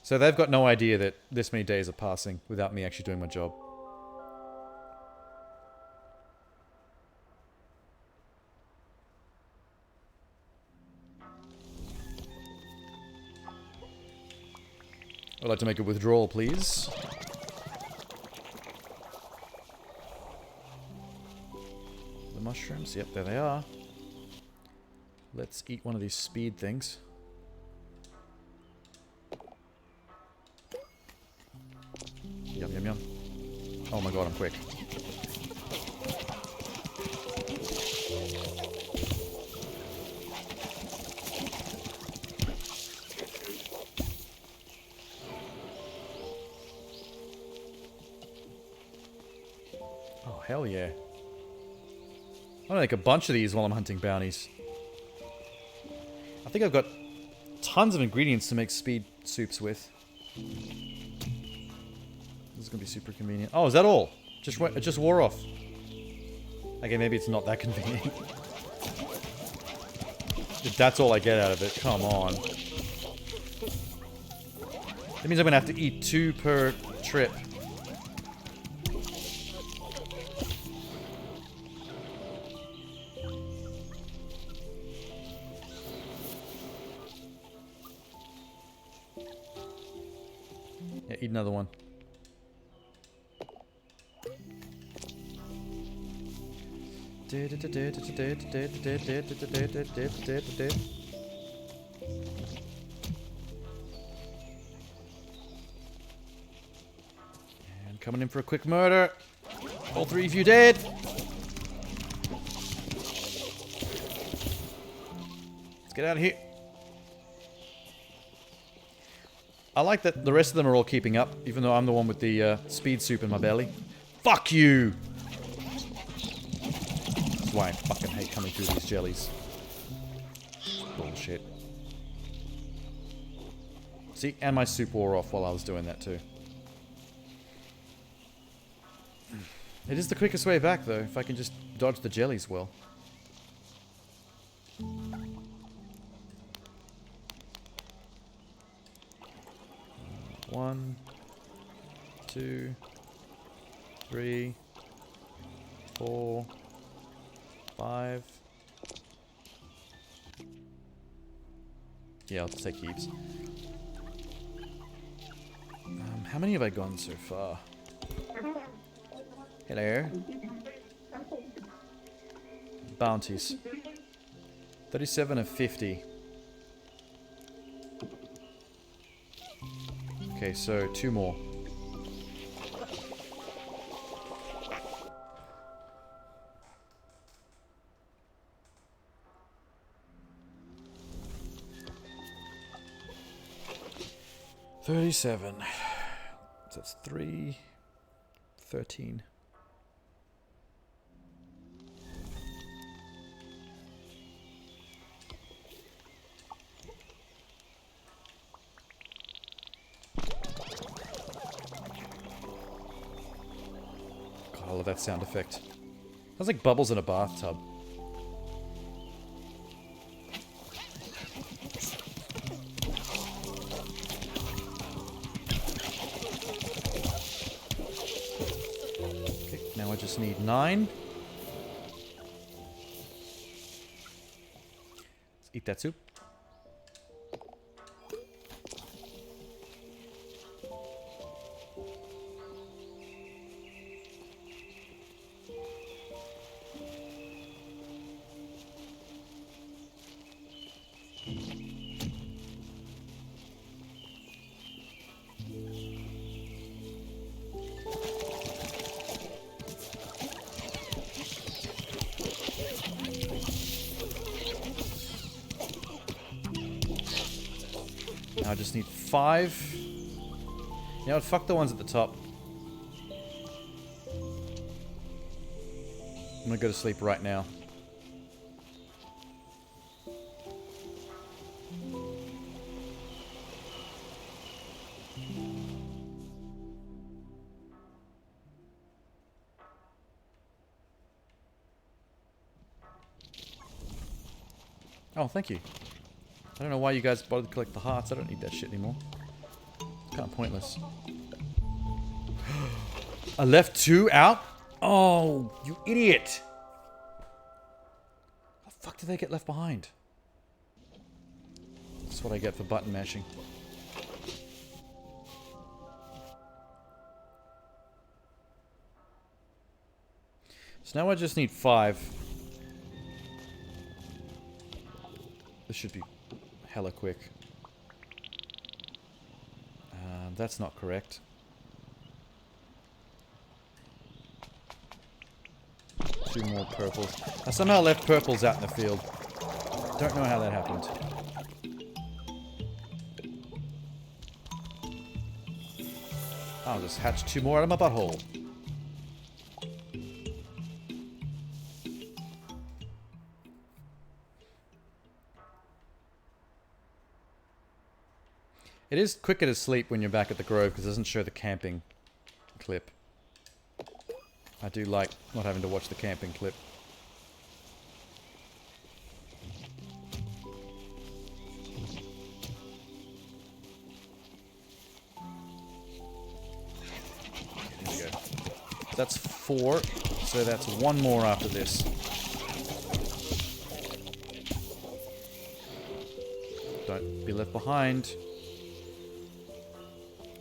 So they've got no idea that this many days are passing without me actually doing my job. I'd like to make a withdrawal, please. The mushrooms, yep, there they are. Let's eat one of these speed things. Yum, yum, yum. Oh my god, I'm quick. Oh, hell yeah. I'm gonna make a bunch of these while I'm hunting bounties. I think I've got tons of ingredients to make speed soups with. This is gonna be super convenient. Oh, is that all? It just wore off. Okay, maybe it's not that convenient. If that's all I get out of it, come on. That means I'm gonna have to eat 2 per trip. Yeah, eat another one. And coming in for a quick murder. All 3 of you dead. Let's get out of here. I like that the rest of them are all keeping up, even though I'm the one with the speed soup in my belly. Fuck you! That's why I fucking hate coming through these jellies. Bullshit. See, and my soup wore off while I was doing that too. It is the quickest way back though, if I can just dodge the jellies well. One, 2, 3, 4, 5. Yeah, I'll just take heaps. How many have I gone so far? Hello. Bounties. 37 of 50. Okay, so 2 more. $37. So that's 3, 13. God, I love that sound effect. Sounds like bubbles in a bathtub. I just need 9. Let's eat that soup. I just need 5. You know what? Fuck the ones at the top. I'm gonna go to sleep right now. Oh, thank you. I don't know why you guys bothered to collect the hearts. I don't need that shit anymore. It's kind of pointless. I left 2 out? Oh, you idiot! How the fuck did they get left behind? That's what I get for button mashing. So now I just need 5. This should be hella quick. That's not correct. Two more purples. I somehow left purples out in the field. Don't know how that happened. I'll just hatch 2 more out of my butthole. It is quicker to sleep when you're back at the Grove because it doesn't show the camping clip. I do like not having to watch the camping clip. Here we go. That's 4, so that's 1 more after this. Don't be left behind.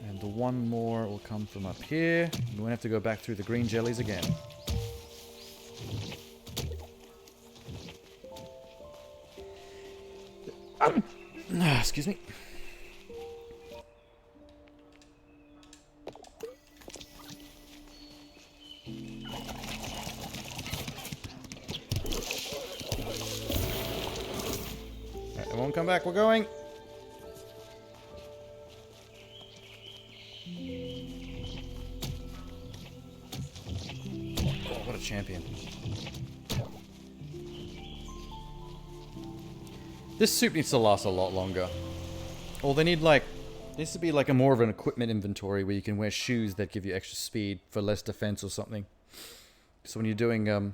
And the 1 more will come from up here. We won't have to go back through the green jellies again. Excuse me. Alright, everyone come back, we're going. Champion. This soup needs to last a lot longer. Or they need like... needs to be like a more of an equipment inventory where you can wear shoes that give you extra speed for less defense or something. So when you're doing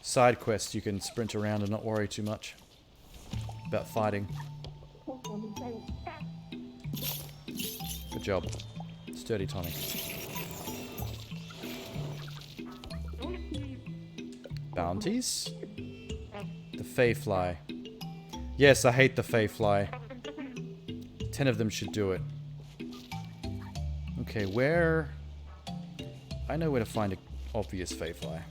side quests you can sprint around and not worry too much about fighting. Good job. Sturdy Tommy. Bounties? The Fayfly. Yes, I hate the Fayfly. 10 of them should do it. Okay, where... I know where to find an obvious Fayfly.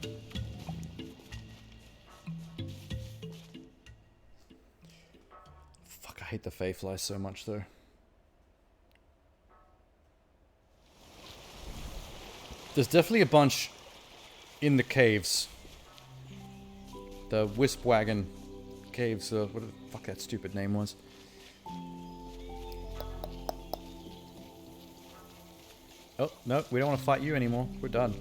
Fuck, I hate the Fayfly so much though. There's definitely a bunch in the caves. The Wisp Wagon caves, what the fuck that stupid name was. Oh, no, we don't want to fight you anymore. We're done.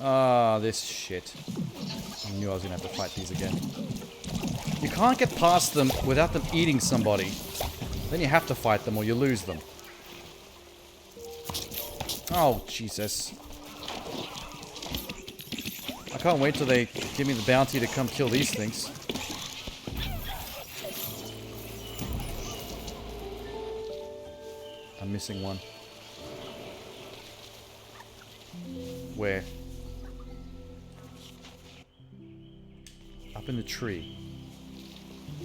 Ah, this shit. I knew I was gonna have to fight these again. You can't get past them without them eating somebody. Then you have to fight them or you lose them. Oh, Jesus. I can't wait till they give me the bounty to come kill these things. I'm missing one. Where? Up in the tree.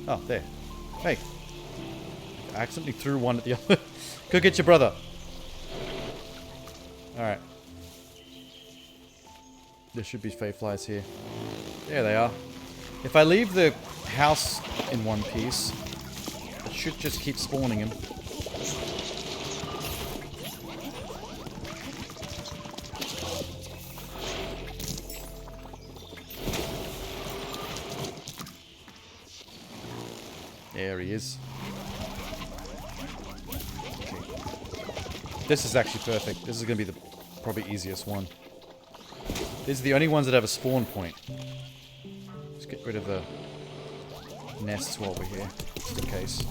Oh, there. Hey. I accidentally threw one at the other. Go get your brother. Alright. There should be Fayflies here. There they are. If I leave the house in one piece, it should just keep spawning him. There he is. This is actually perfect. This is going to be the probably easiest one. These are the only ones that have a spawn point. Let's get rid of the nests while we're here, just in case.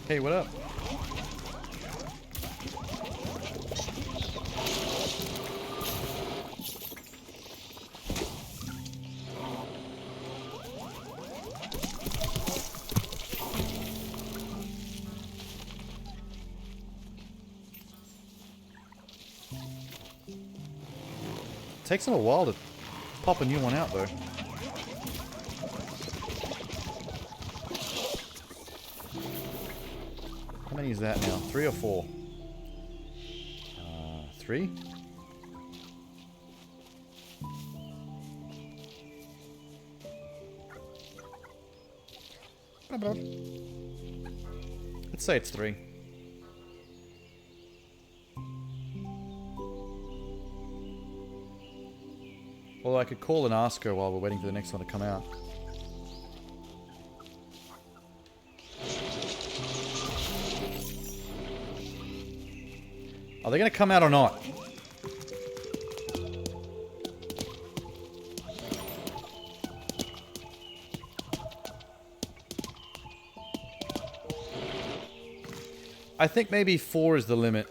Hey, what up? Takes them a while to pop a new one out, though. How many is that now? 3 or 4? 3? Let's say it's 3. Although I could call and ask her while we're waiting for the next one to come out. Are they going to come out or not? I think maybe 4 is the limit.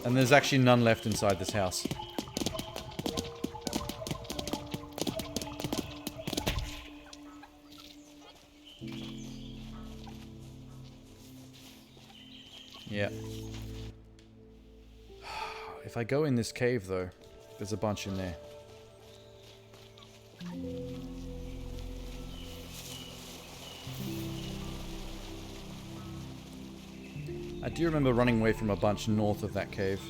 And there's actually none left inside this house. Yeah. If I go in this cave, though, there's a bunch in there. I do remember running away from a bunch north of that cave.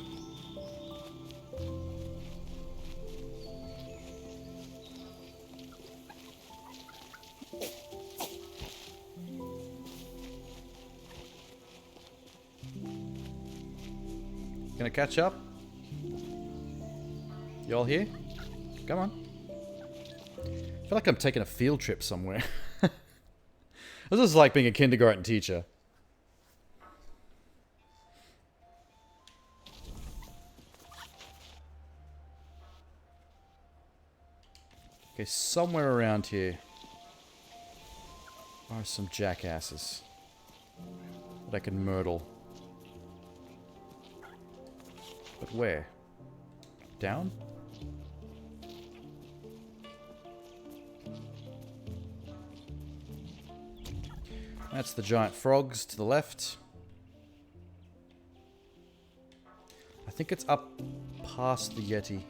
Gonna catch up? Y'all here? Come on. I feel like I'm taking a field trip somewhere. This is like being a kindergarten teacher. Okay, somewhere around here are some jackasses that I can myrtle. But where? Down? That's the giant frogs to the left. I think it's up past the Yeti.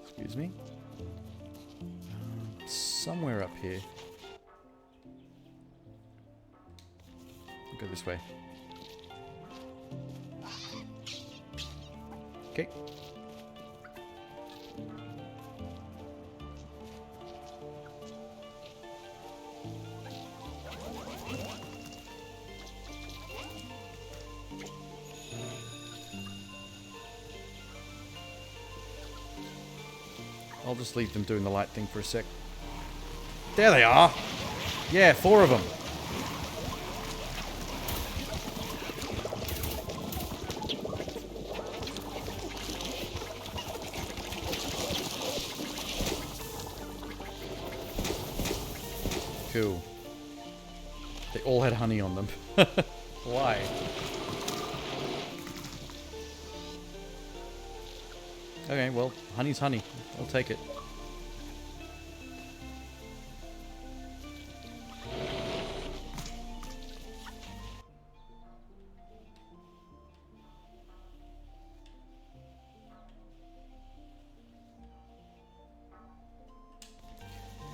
Excuse me. Somewhere up here. I'll go this way. Okay. I'll just leave them doing the light thing for a sec. There they are! Yeah, 4 of them. Cool. They all had honey on them. Why? Okay, well, honey's honey. I'll take it.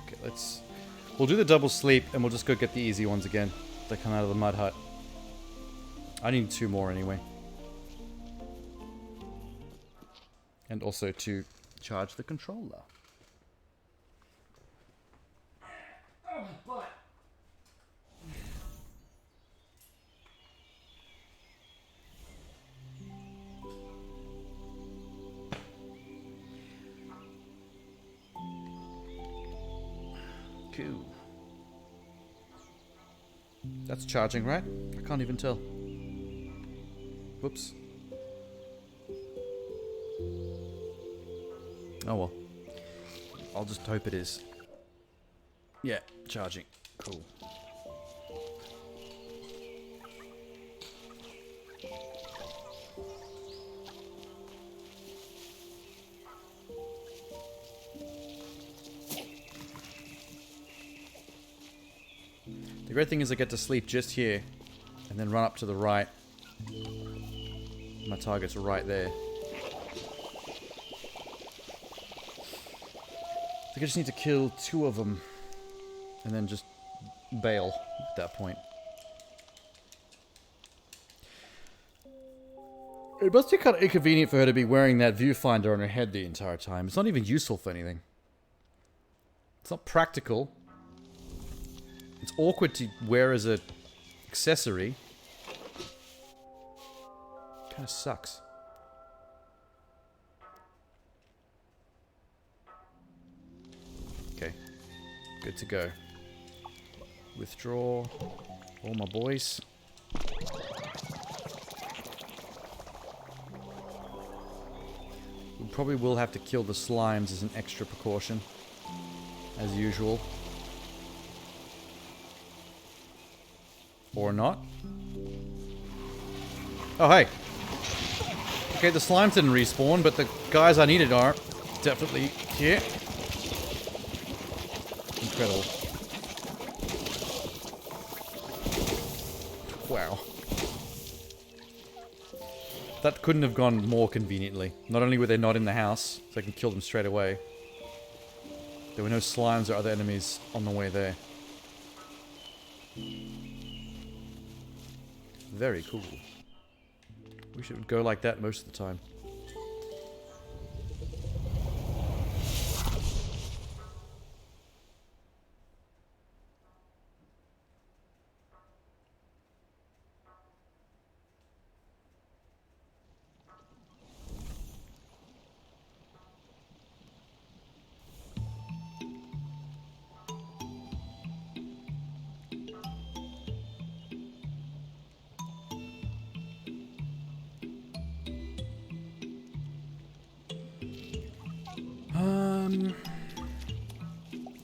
Okay, let's... We'll do the double sleep, and we'll just go get the easy ones again. They come out of the mud hut. I need 2 more anyway. And also to charge the controller. Oh, my butt. Cool. That's charging, right? I can't even tell. Whoops. Oh well. I'll just hope it is. Yeah, charging. Cool. The great thing is I get to sleep just here and then run up to the right. My targets are right there. I think I just need to kill 2 of them and then just bail at that point. It must be kind of inconvenient for her to be wearing that viewfinder on her head the entire time. It's not even useful for anything. It's not practical. It's awkward to wear as an accessory. Kind of sucks. Okay. Good to go. Withdraw all my boys. We probably will have to kill the slimes as an extra precaution. As usual. Or not. Oh, hey. Okay, the slimes didn't respawn, but the guys I needed are definitely here. Incredible. Wow. That couldn't have gone more conveniently. Not only were they not in the house, so I can kill them straight away. There were no slimes or other enemies on the way there. Very cool. We should go like that most of the time.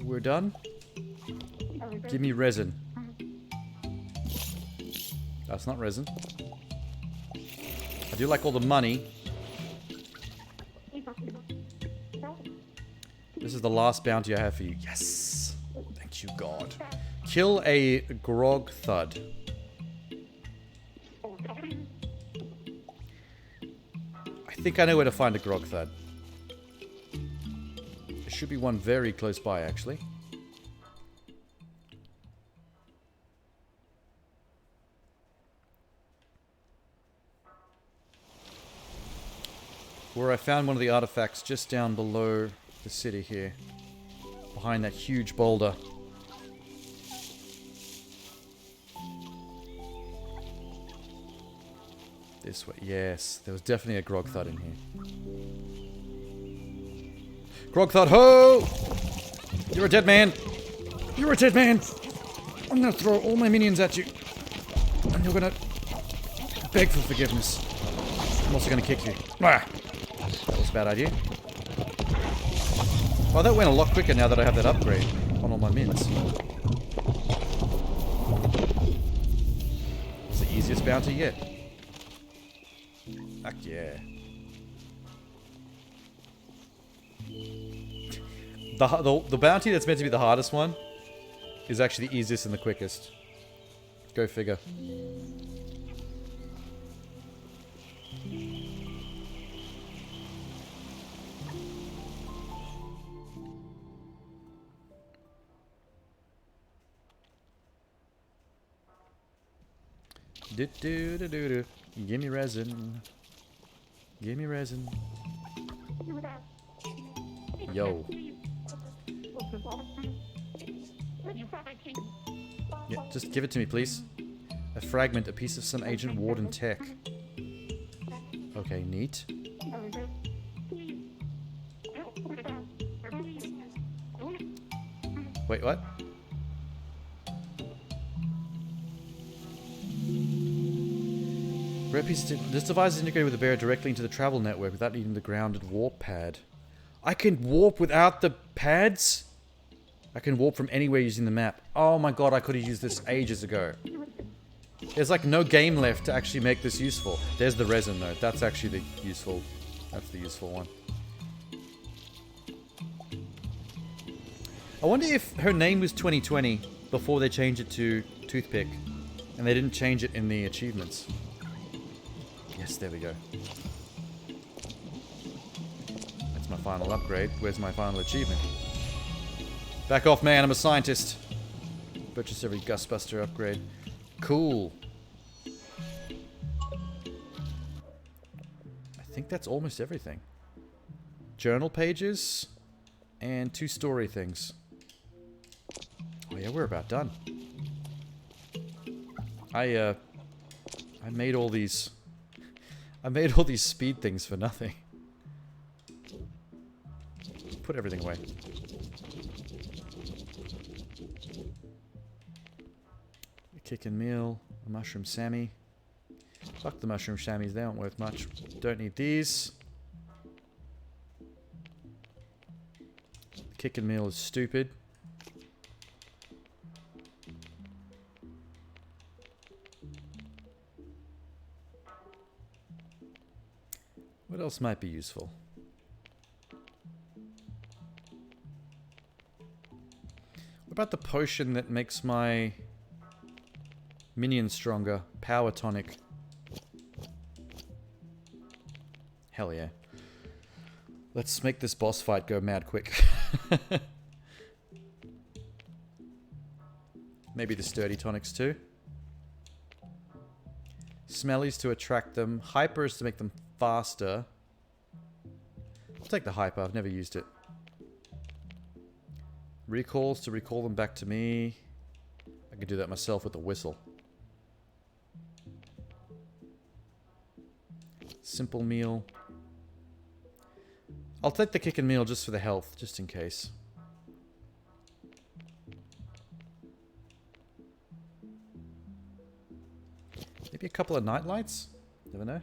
We're done. Give me resin. That's not resin. I do like all the money. This is the last bounty I have for you. Yes! Thank you, God. Kill a grog thud. I think I know where to find a grog thud. There should be one very close by, actually. Where I found one of the artifacts just down below the city here. Behind that huge boulder. This way. Yes, there was definitely a grog thud in here. Grog thud, ho! You're a dead man! You're a dead man! I'm gonna throw all my minions at you. And you're gonna beg for forgiveness. I'm also gonna kick you. Ah! That was a bad idea. Well, that went a lot quicker now that I have that upgrade on all my mins. It's the easiest bounty yet. Heck yeah. The bounty that's meant to be the hardest one is actually the easiest and the quickest. Go figure. Do do do do do. Give me resin. Give me resin. Yo. Yeah, just give it to me, please. A fragment, a piece of some Agent Warden tech. Okay, neat. Wait, what? This device is integrated with the bearer directly into the travel network without needing the grounded warp pad. I can warp without the pads? I can warp from anywhere using the map. Oh my god, I could have used this ages ago. There's like no game left to actually make this useful. There's the resin though. That's actually the useful... That's the useful one. I wonder if her name was 2020 before they changed it to Toothpick. And they didn't change it in the achievements. Yes, there we go. That's my final upgrade. Where's my final achievement? Back off, man. I'm a scientist. Purchase every Gustbuster upgrade. Cool. I think that's almost everything. Journal pages and 2 story things. Oh yeah, we're about done. I made all these... I made all these speed things for nothing. Put everything away. A kickin' meal, a mushroom Sammy. Fuck the mushroom Sammies, they aren't worth much. Don't need these. Kickin' meal is stupid. What else might be useful? What about the potion that makes my minions stronger? Power tonic. Hell yeah. Let's make this boss fight go mad quick. Maybe the sturdy tonics too. Smellies to attract them. Hyper is to make them faster. I'll take the hyper. I've never used it. Recalls to recall them back to me. I could do that myself with the whistle. Simple meal. I'll take the kickin' meal just for the health, just in case. Maybe a couple of night lights? Never know.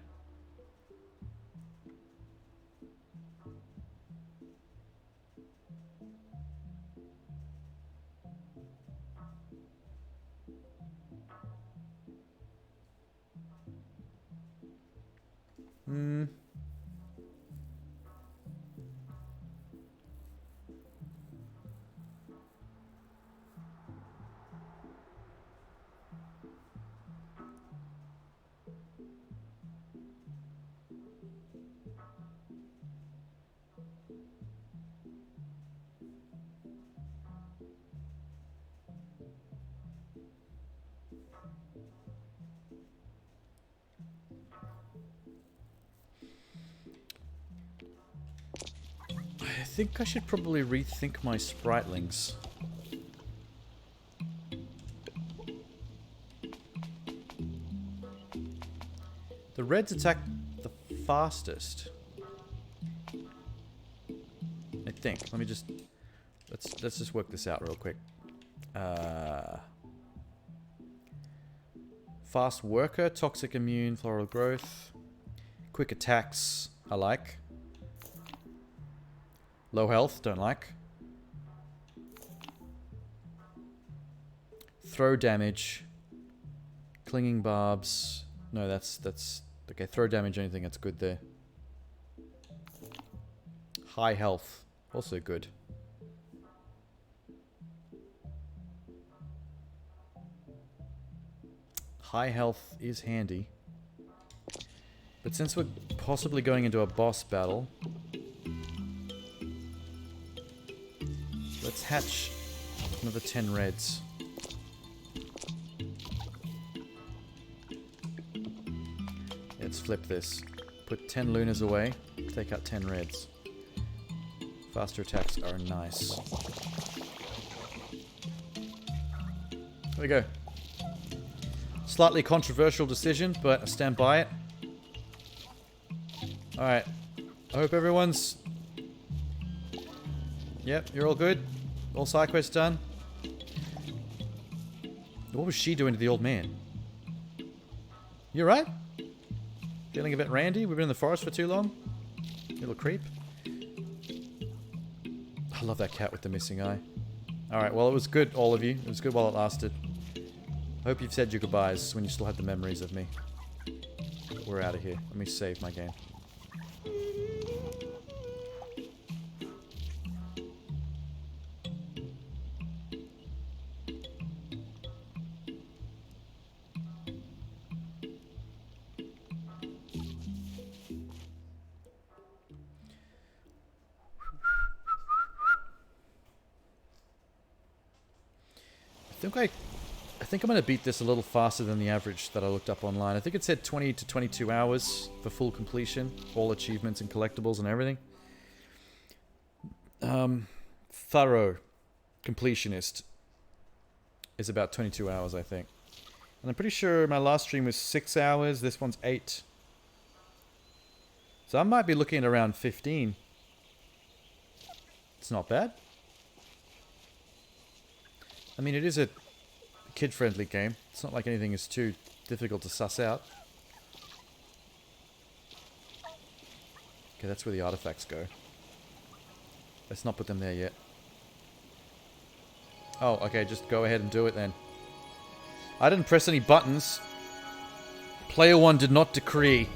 I think I should probably rethink my spritlings. The reds attack the fastest. I think. Let me just... Let's just work this out real quick. Fast worker, toxic immune, floral growth. Quick attacks, I like. Low health, don't like. Throw damage. Clinging barbs. No, that's okay, throw damage, anything that's good there. High health, also good. High health is handy. But since we're possibly going into a boss battle, let's hatch another 10 reds. Let's flip this. Put 10 lunas away, take out 10 reds. Faster attacks are nice. There we go. Slightly controversial decision, but I stand by it. Alright. I hope everyone's... Yep, you're all good. All side quests done. What was she doing to the old man? You alright? Feeling a bit randy? We've been in the forest for too long? Little creep. I love that cat with the missing eye. Alright, well it was good, all of you. It was good while it lasted. I hope you've said your goodbyes when you still had the memories of me. We're out of here. Let me save my game. I think I'm going to beat this a little faster than the average that I looked up online. I think it said 20 to 22 hours for full completion. All achievements and collectibles and everything. Thorough completionist is about 22 hours, I think. And I'm pretty sure my last stream was 6 hours. This one's 8. So I might be looking at around 15. It's not bad. I mean, it is a kid-friendly game. It's not like anything is too difficult to suss out. Okay, that's where the artifacts go. Let's not put them there yet. Oh, okay, just go ahead and do it then. I didn't press any buttons. Player 1 did not decree.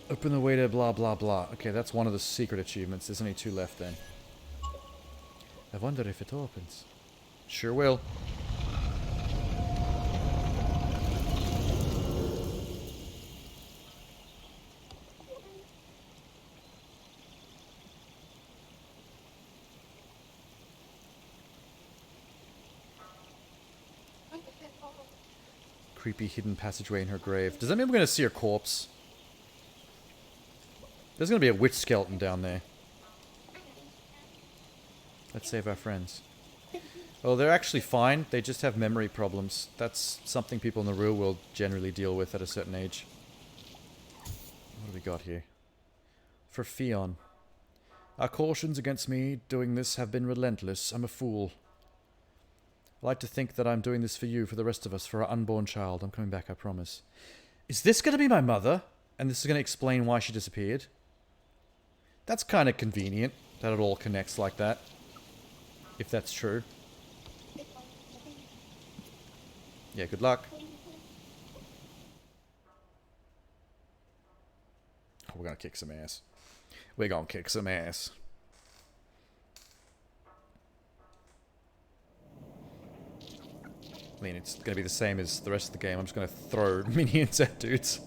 Open the way to blah blah blah. Okay, that's one of the secret achievements. There's only 2 left then. I wonder if it opens. Sure will. Creepy hidden passageway in her grave. Does that mean we're going to see her corpse? There's going to be a witch skeleton down there. Let's save our friends. Oh, they're actually fine. They just have memory problems. That's something people in the real world generally deal with at a certain age. What do we got here? For Fion. Our cautions against me doing this have been relentless. I'm a fool. I like to think that I'm doing this for you, for the rest of us, for our unborn child. I'm coming back, I promise. Is this going to be my mother? And this is going to explain why she disappeared? That's kind of convenient that it all connects like that. If that's true. Yeah, good luck. Oh, we're gonna kick some ass. We're gonna kick some ass. I mean, it's gonna be the same as the rest of the game. I'm just gonna throw minions at dudes.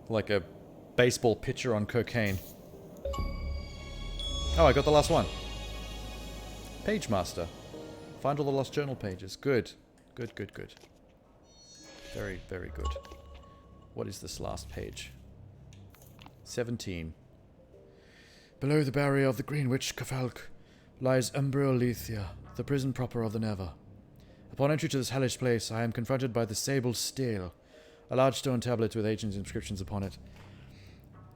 Like a baseball pitcher on cocaine. Oh, I got the last one. Page Master. Find all the lost journal pages. Good. Good, good, good. Very, very good. What is this last page? 17. Below the barrier of the Green Witch Cafalque lies Umbrolethia, the prison proper of the Never. Upon entry to this hellish place, I am confronted by the Sable Stele, a large stone tablet with ancient inscriptions upon it.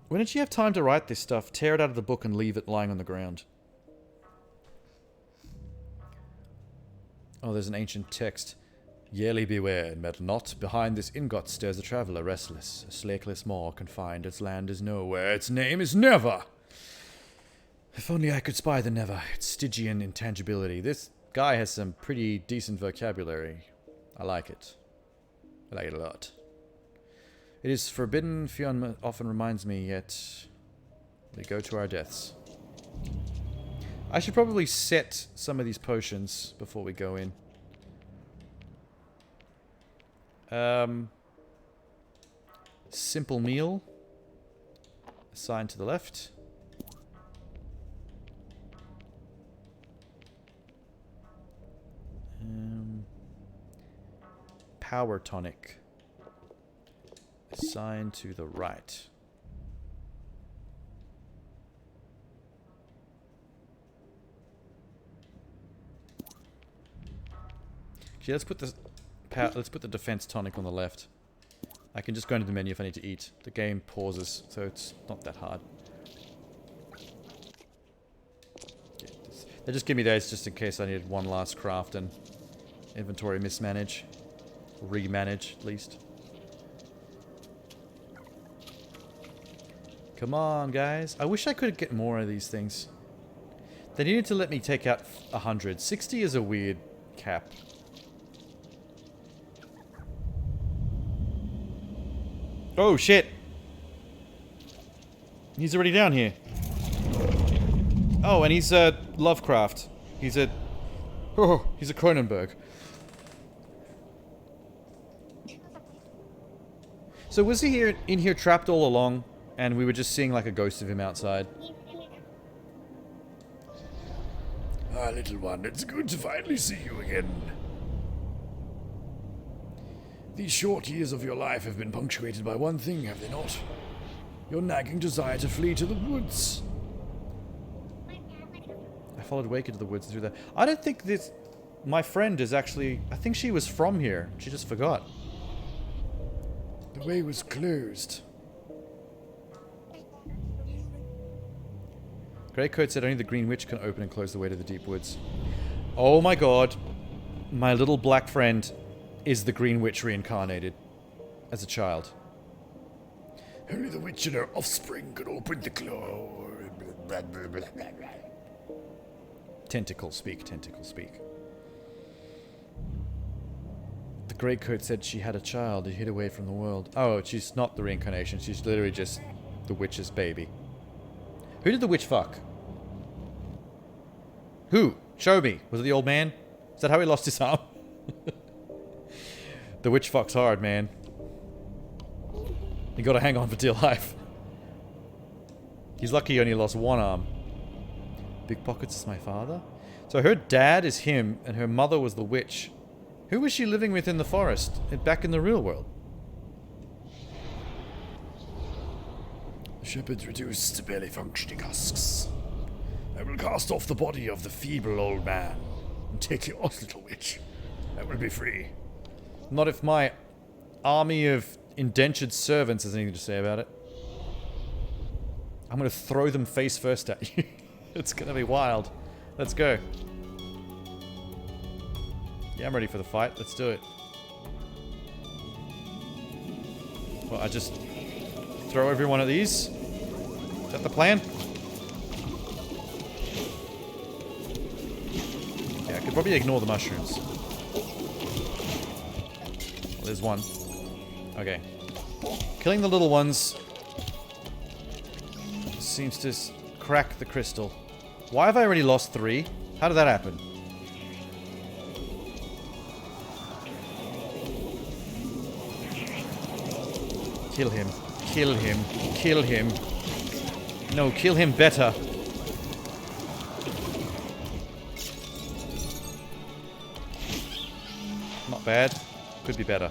When did she have time to write this stuff? Tear it out of the book and leave it lying on the ground. Oh, there's an ancient text. Yearly beware, meddle not. Behind this ingot stares a traveller restless, a slakeless maw confined. Its land is nowhere. Its name is Never. If only I could spy the Never. Its Stygian intangibility. This guy has some pretty decent vocabulary. I like it. I like it a lot. It is forbidden, Fionn often reminds me, yet we go to our deaths. I should probably set some of these potions before we go in. Simple meal. Assign to the left. Power tonic. Assign to the right. Okay, let's put the defense tonic on the left. I can just go into the menu if I need to eat. The game pauses, so it's not that hard. Yeah, they just give me those just in case I needed one last craft, and Inventory mismanage. Remanage, at least. Come on, guys. I wish I could get more of these things. They needed to let me take out 100. 60 is a weird cap. Oh, shit. He's already down here. Oh, and he's Lovecraft. He's a Cronenberg. So was he here in here trapped all along, and we were just seeing like a ghost of him outside? Ah, little one, it's good to finally see you again. These short years of your life have been punctuated by one thing, have they not? Your nagging desire to flee to the woods. I followed Wake into the woods through there. I don't think this... My friend is actually... I think she was from here. She just forgot. The way was closed. Greycoat said only the Green Witch can open and close the way to the deep woods. Oh my god. My little black friend is the Green Witch reincarnated. As a child. Only the witch and her offspring could open the claw. Tentacle speak, tentacle speak. The Greycoat said she had a child who hid away from the world. Oh, she's not the reincarnation. She's literally just the witch's baby. Who did the witch fuck? Who? Show me. Was it the old man? Is that how he lost his arm? The witch fucks hard, man. You gotta hang on for dear life. He's lucky he only lost one arm. Big Pockets is my father? So her dad is him, and her mother was the witch. Who was she living with in the forest? Back in the real world? The shepherds reduced to barely functioning husks. I will cast off the body of the feeble old man and take yours, little witch. I will be free. Not if my army of indentured servants has anything to say about it. I'm gonna throw them face first at you. It's gonna be wild. Let's go. Yeah, I'm ready for the fight. Let's do it. Well, I just throw every one of these. Is that the plan? Yeah, I could probably ignore the mushrooms. Well, there's one. Okay. Killing the little ones seems to crack the crystal. Why have I already lost 3? How did that happen? Kill him. Kill him. Kill him. No, kill him better. Not bad. Could be better.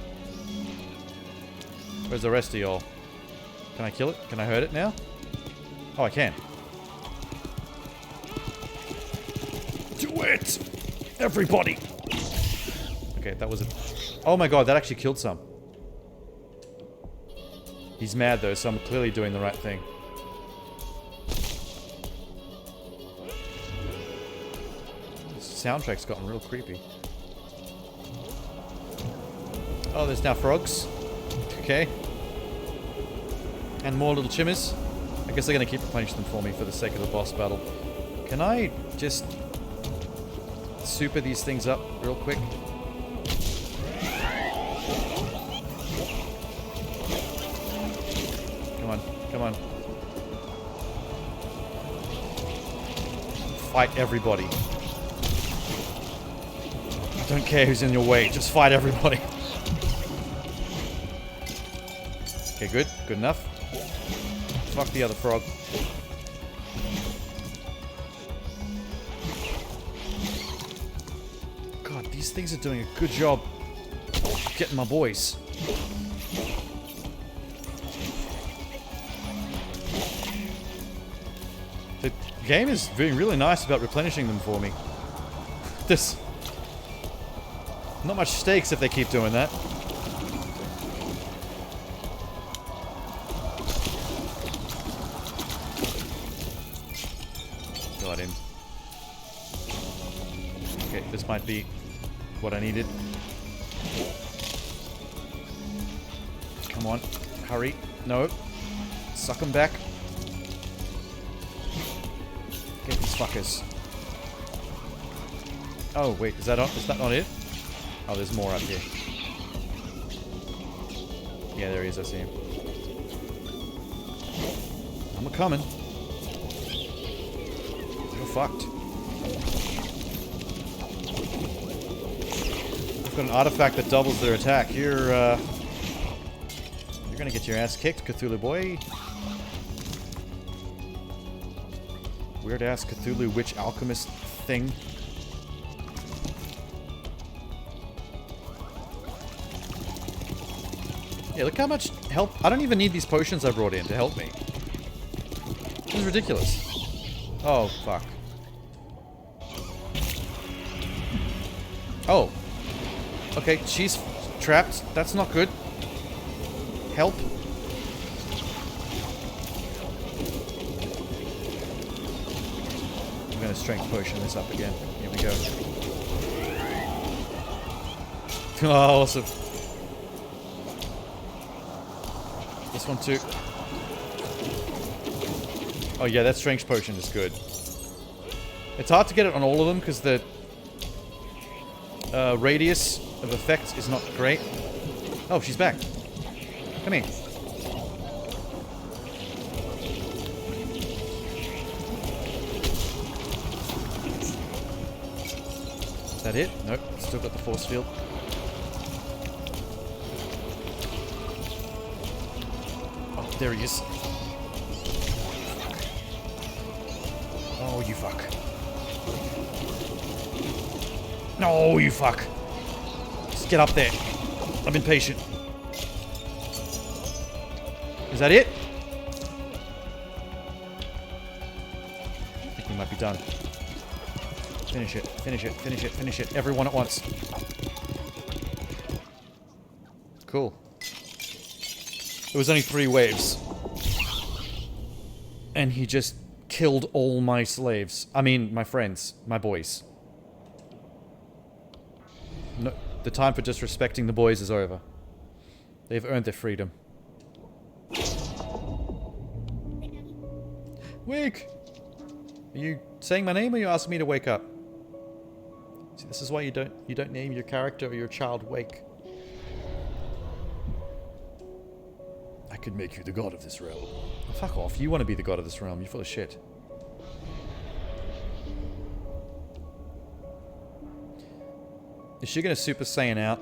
Where's the rest of y'all? Can I kill it? Can I hurt it now? Oh, I can. Do it! Everybody! Okay, that was a... Oh my god, that actually killed some. He's mad though, so I'm clearly doing the right thing. This soundtrack's gotten real creepy. Oh, there's now frogs. Okay. And more little chimmers. I guess they're going to keep replenishing them for me for the sake of the boss battle. Can I just super these things up real quick? Come on, come on. Fight everybody. I don't care who's in your way, just fight everybody. Okay, good. Good enough. Fuck the other frog. God, these things are doing a good job getting my boys. The game is being really nice about replenishing them for me. There's not much stakes if they keep doing that. Got him. Okay, this might be what I needed. Come on. Hurry. No. Suck them back. Get these fuckers. Oh, wait. Is that not it? Oh, there's more up here. Yeah, there he is. I see him. I'm a-coming. You're fucked. I've got an artifact that doubles their attack. You're gonna get your ass kicked, Cthulhu boy. Weird-ass Cthulhu witch alchemist thing. Yeah, look how much help... I don't even need these potions I brought in to help me. This is ridiculous. Oh, fuck. Oh. Okay, she's trapped. That's not good. Help. I'm gonna strength potion this up again. Here we go. Oh, awesome. This one too. Oh yeah, that strength potion is good. It's hard to get it on all of them because the radius of effect is not great. Oh, she's back. Come here. Is that it? Nope. Still got the force field. Oh, there he is. Oh, you fuck. No, you fuck. Just get up there. I'm impatient. Is that it? I think we might be done. Finish it, finish it, finish it, finish it. Everyone at once. Cool. It was only 3 waves. And he just killed all my slaves. I mean, my friends. My boys. No, the time for disrespecting the boys is over. They've earned their freedom. Wake! Are you saying my name or are you asking me to wake up? See, this is why you don't name your character or your child Wake. I could make you the god of this realm. Oh, fuck off. You want to be the god of this realm. You're full of shit. Is she gonna Super Saiyan out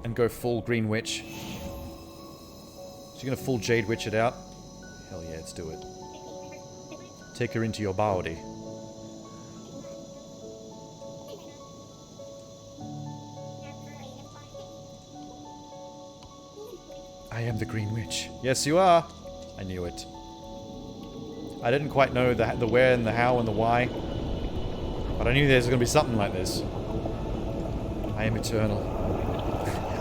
and go full Green Witch? Is she gonna full Jade Witch it out? Hell yeah, let's do it. Take her into your body. I am the Green Witch. Yes, you are. I knew it. I didn't quite know the where and the how and the why, but I knew there was going to be something like this. I am eternal.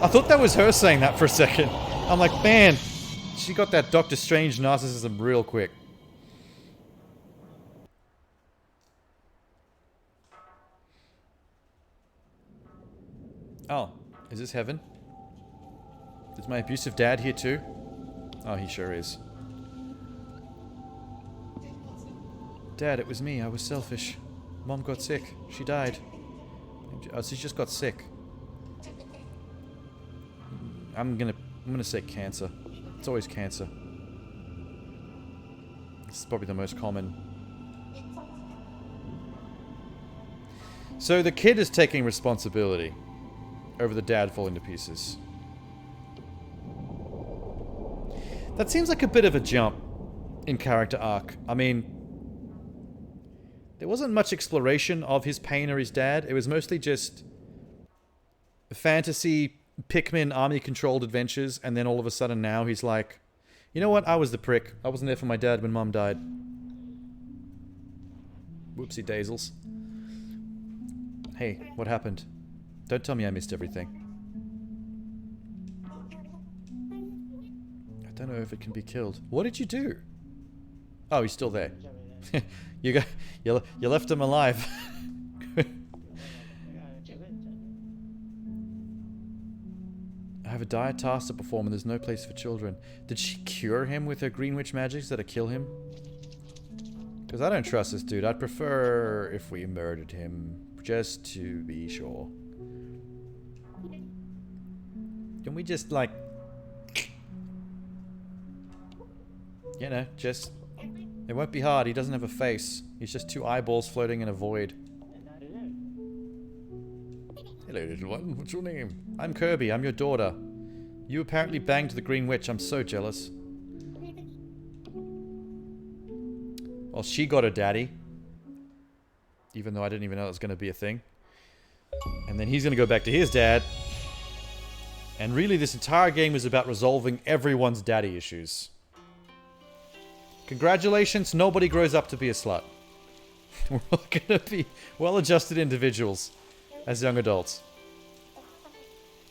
I thought that was her saying that for a second. I'm like, man, she got that Doctor Strange narcissism real quick. Oh, is this heaven? Is my abusive dad here too? Oh, he sure is. Dad, it was me. I was selfish. Mom got sick. She died. Oh, she just got sick. I'm gonna say cancer. It's always cancer. This is probably the most common. So the kid is taking responsibility over the dad falling to pieces. That seems like a bit of a jump in character arc. I mean, there wasn't much exploration of his pain or his dad. It was mostly just fantasy Pikmin army-controlled adventures, and then all of a sudden now he's like, you know what? I was the prick. I wasn't there for my dad when Mom died. Whoopsie daisels. Hey, what happened? Don't tell me I missed everything. I don't know if it can be killed. What did you do? Oh, he's still there. You left him alive. a dire task to perform and there's no place for children. Did she cure him with her green witch magic instead of kill him? Because I don't trust this dude. I'd prefer if we murdered him, just to be sure. Can we just, like... You know, just... It won't be hard. He doesn't have a face. He's just two eyeballs floating in a void. Hello, little one. What's your name? I'm Kirby. I'm your daughter. You apparently banged the Green Witch. I'm so jealous. Well, she got a daddy. Even though I didn't even know it was going to be a thing. And then he's going to go back to his dad. And really, this entire game is about resolving everyone's daddy issues. Congratulations, nobody grows up to be a slut. We're all going to be well-adjusted individuals as young adults.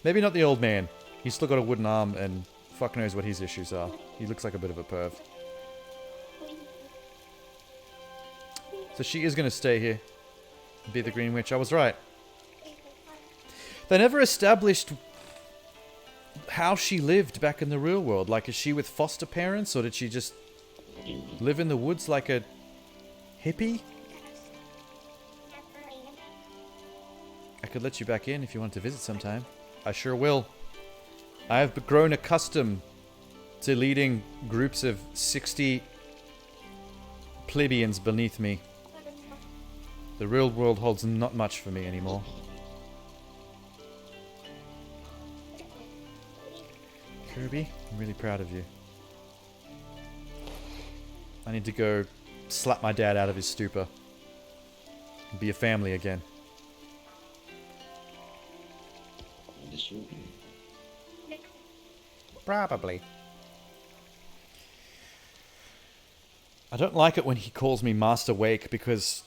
Maybe not the old man. He's still got a wooden arm and fuck knows what his issues are. He looks like a bit of a perv. So she is going to stay here. Be the Green Witch. I was right. They never established how she lived back in the real world. Like, is she with foster parents or did she just live in the woods like a hippie? I could let you back in if you wanted to visit sometime. I sure will. I have grown accustomed to leading groups of 60 plebeians beneath me. The real world holds not much for me anymore. Kirby, I'm really proud of you. I need to go slap my dad out of his stupor. And be a family again. Probably. I don't like it when he calls me Master Wake because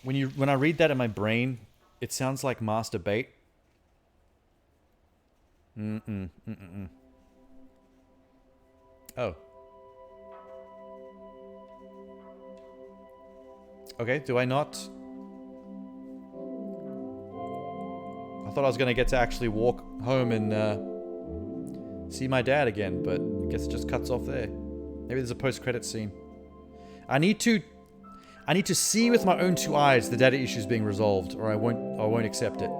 when I read that in my brain, it sounds like Master Bait. Oh. Okay, do I not? I thought I was going to get to actually walk home and see my dad again, but I guess it just cuts off there. Maybe there's a post-credit scene. I need to see with my own two eyes the data issues being resolved, or I won't accept it.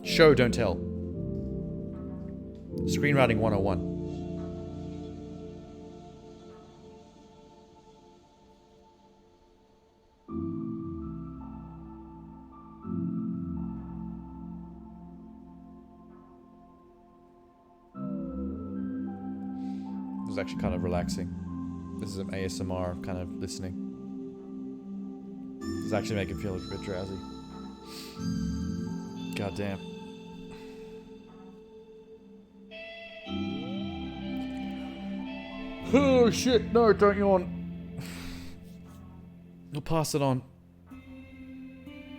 Show, don't tell. Screenwriting 101. This is actually kind of relaxing. This is an ASMR kind of listening. This is actually making me feel a bit drowsy. God damn. Oh shit, no, don't yawn. I'll pass it on.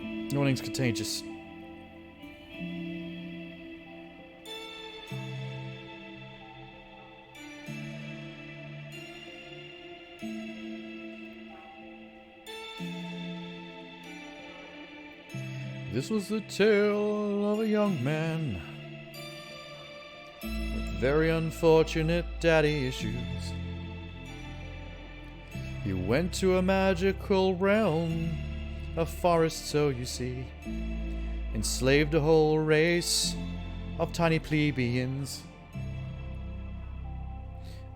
Yawning's contagious. This was the tale of a young man with very unfortunate daddy issues. He went to a magical realm, a forest so you see, enslaved a whole race of tiny plebeians,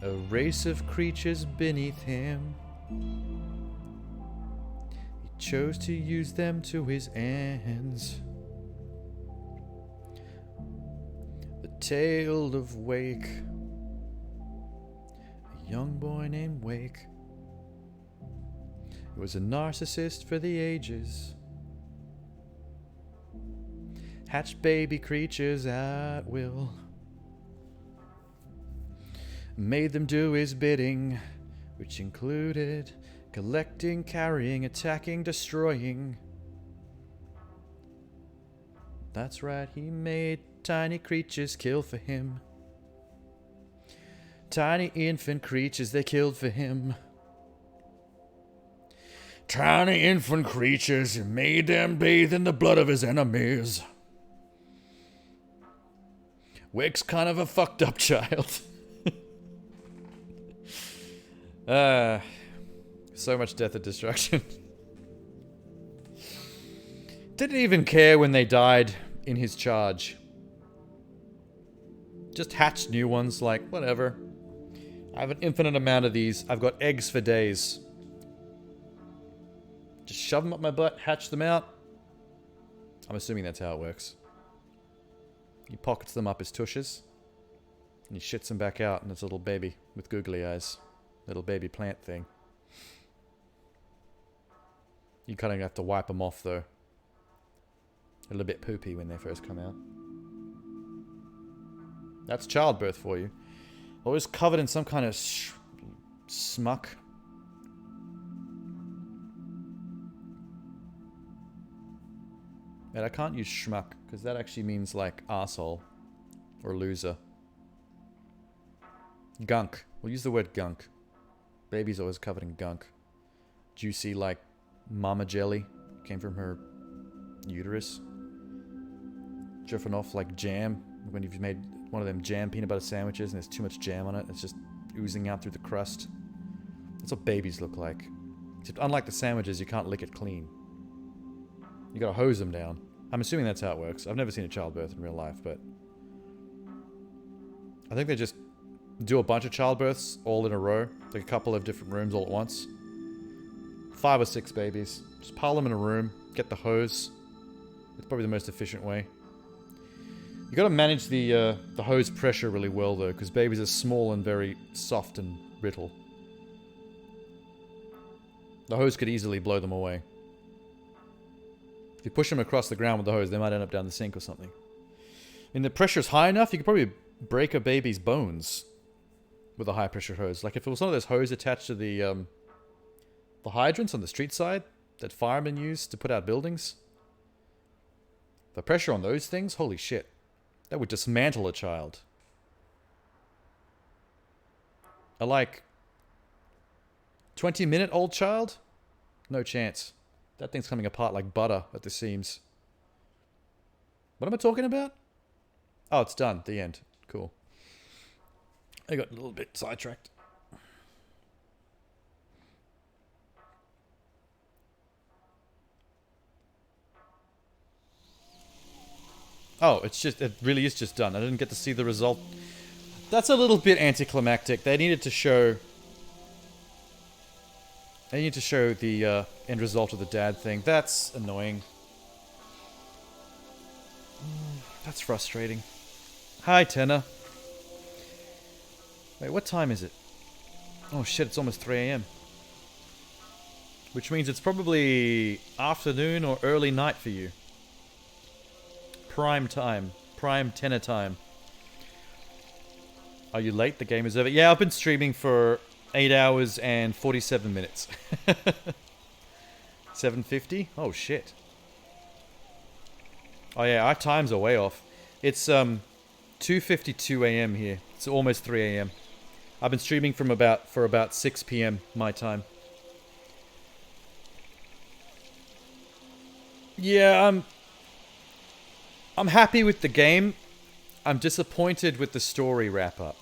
a race of creatures beneath him. Chose to use them to his ends. The tale of Wake, a young boy named Wake. He was a narcissist for the ages. Hatched baby creatures at will. Made them do his bidding, which included collecting, carrying, attacking, destroying. That's right, he made tiny creatures kill for him. Tiny infant creatures they killed for him. Tiny infant creatures, he made them bathe in the blood of his enemies. Wick's kind of a fucked up child. So much death and destruction. Didn't even care when they died in his charge. Just hatched new ones, like, whatever. I have an infinite amount of these. I've got eggs for days. Just shove them up my butt, hatch them out. I'm assuming that's how it works. He pockets them up as tushes. And he shits them back out, and it's a little baby with googly eyes. Little baby plant thing. You kind of have to wipe them off, though. A little bit poopy when they first come out. That's childbirth for you. Always covered in some kind of smuck. And I can't use schmuck, because that actually means, like, arsehole. Or loser. Gunk. We'll use the word gunk. Baby's always covered in gunk. Juicy, like, mama jelly. Came from her uterus. Dripping off like jam. When you've made one of them jam peanut butter sandwiches and there's too much jam on it. It's just oozing out through the crust. That's what babies look like. Except unlike the sandwiches, you can't lick it clean. You gotta hose them down. I'm assuming that's how it works. I've never seen a childbirth in real life, but... I think they just do a bunch of childbirths all in a row. Like a couple of different rooms all at once. 5 or 6 babies. Just pile them in a room. Get the hose. It's probably the most efficient way. You gotta manage the hose pressure really well, though, because babies are small and very soft and brittle. The hose could easily blow them away. If you push them across the ground with the hose, they might end up down the sink or something. And the pressure's high enough, you could probably break a baby's bones with a high-pressure hose. Like if it was one of those hoses attached to the hydrants on the street side that firemen use to put out buildings. The pressure on those things, holy shit. That would dismantle a child. A, like, 20-minute-old child? No chance. That thing's coming apart like butter at the seams. What am I talking about? Oh, it's done. The end. Cool. I got a little bit sidetracked. Oh, it really is just done. I didn't get to see the result. That's a little bit anticlimactic. They needed to show the end result of the dad thing. That's annoying. That's frustrating. Hi, Tenor. Wait, what time is it? Oh shit, it's almost 3 AM. Which means it's probably afternoon or early night for you. Prime time. Prime Tenor time. Are you late? The game is over. Yeah, I've been streaming for 8 hours and 47 minutes. 7:50? Oh shit. Oh yeah, our times are way off. It's 2:52 AM here. It's almost 3 AM. I've been streaming for about 6 PM my time. Yeah, I'm happy with the game. I'm disappointed with the story wrap-up.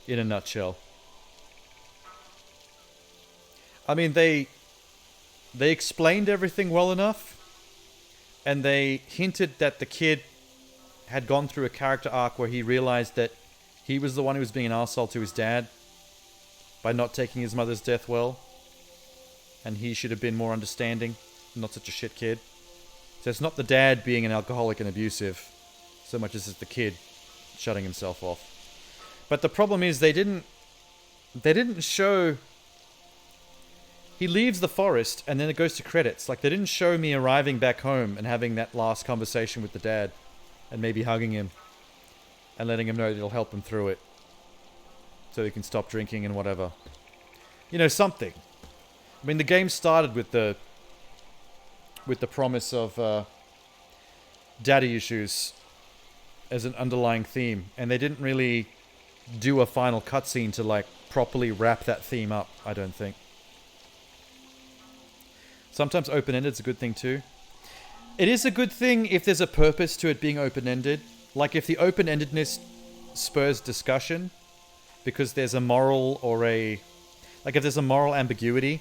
In a nutshell. I mean, they explained everything well enough. And they hinted that the kid had gone through a character arc where he realized that he was the one who was being an arsehole to his dad by not taking his mother's death well. And he should have been more understanding, not such a shit kid. So it's not the dad being an alcoholic and abusive, so much as it's the kid shutting himself off. But the problem is they didn't show... He leaves the forest and then it goes to credits. Like, they didn't show me arriving back home and having that last conversation with the dad and maybe hugging him and letting him know that it'll help him through it so he can stop drinking and whatever. You know, something. I mean, the game started with the promise of daddy issues as an underlying theme, and they didn't really do a final cutscene to, like, properly wrap that theme up, I don't think. Sometimes open-ended is a good thing too. It is a good thing if there's a purpose to it being open-ended. Like if the open-endedness spurs discussion because there's a moral or a... Like if there's a moral ambiguity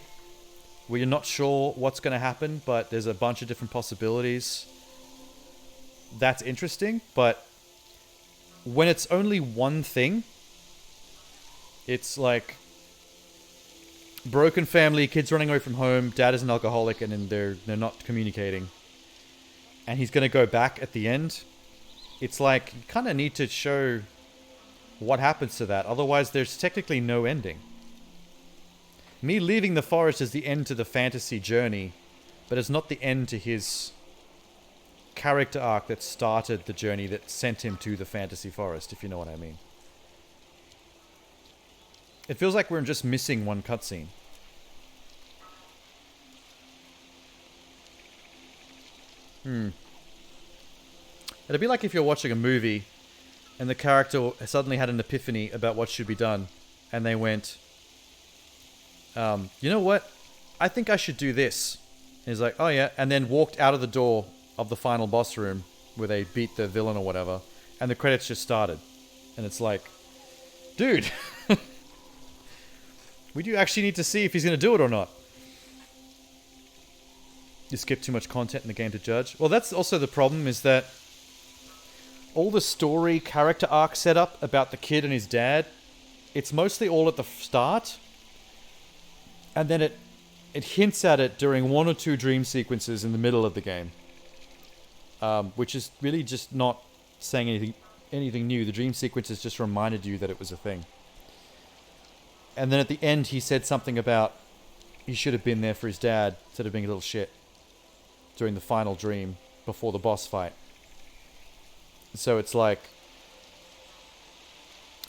where you're not sure what's going to happen, but there's a bunch of different possibilities, that's interesting. But when it's only one thing, it's like broken family, kids running away from home, dad is an alcoholic, and then they're not communicating. And he's going to go back at the end. It's like, you kind of need to show what happens to that. Otherwise, there's technically no ending. Me leaving the forest is the end to the fantasy journey, but it's not the end to his character arc that started the journey that sent him to the fantasy forest, if you know what I mean. It feels like we're just missing one cutscene. It'd be like if you're watching a movie and the character suddenly had an epiphany about what should be done, and they went, you know what? I think I should do this. And he's like, oh yeah, and then walked out of the door of the final boss room where they beat the villain or whatever, and the credits just started. And it's like, dude, we do actually need to see if he's going to do it or not. You skip too much content in the game to judge. Well, that's also the problem, is that all the story character arc setup about the kid and his dad, it's mostly all at the start. And then it hints at it during one or two dream sequences in the middle of the game. Which is really just not saying anything new. The dream sequences just reminded you that it was a thing. And then at the end he said something about he should have been there for his dad instead of being a little shit during the final dream before the boss fight. So it's like,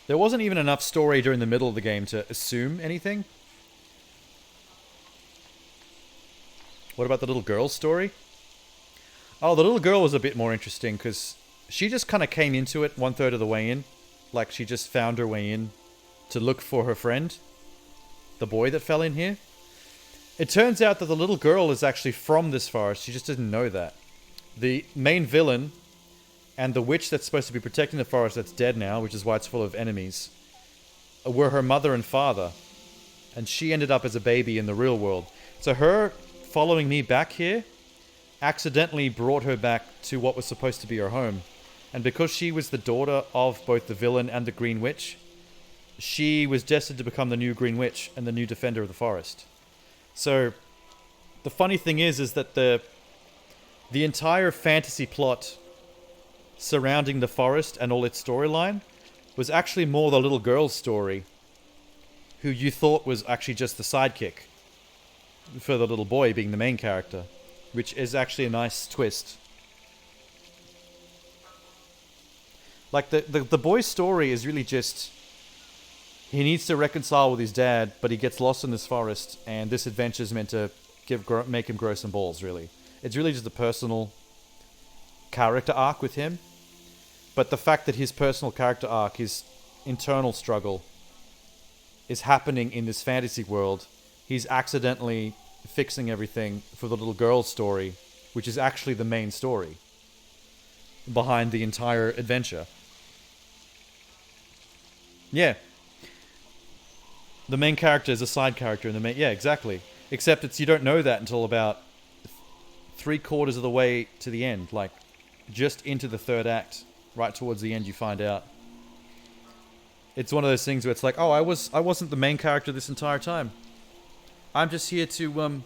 there wasn't even enough story during the middle of the game to assume anything. What about the little girl's story? Oh, the little girl was a bit more interesting because she just kind of came into it 1/3 of the way in. Like she just found her way in to look for her friend, the boy that fell in here. It turns out that the little girl is actually from this forest. She just didn't know that. The main villain and the witch that's supposed to be protecting the forest that's dead now, which is why it's full of enemies, were her mother and father. And she ended up as a baby in the real world. So her following me back here accidentally brought her back to what was supposed to be her home. And because she was the daughter of both the villain and the Green Witch, she was destined to become the new Green Witch and the new defender of the forest. So the funny thing is that the entire fantasy plot surrounding the forest and all its storyline was actually more the little girl's story, who you thought was actually just the sidekick for the little boy being the main character, which is actually a nice twist. Like the boy's story is really just, he needs to reconcile with his dad, but he gets lost in this forest, and this adventure is meant to make him grow some balls, really. It's really just a personal character arc with him. But the fact that his personal character arc, his internal struggle, is happening in this fantasy world, he's accidentally fixing everything for the little girl's story, which is actually the main story behind the entire adventure. Yeah. The main character is a side character in the main... Yeah, exactly. Except it's, you don't know that until about 3/4 of the way to the end. Like, just into the third act. Right towards the end you find out. It's one of those things where it's like, oh, I wasn't the main character this entire time. I'm just here to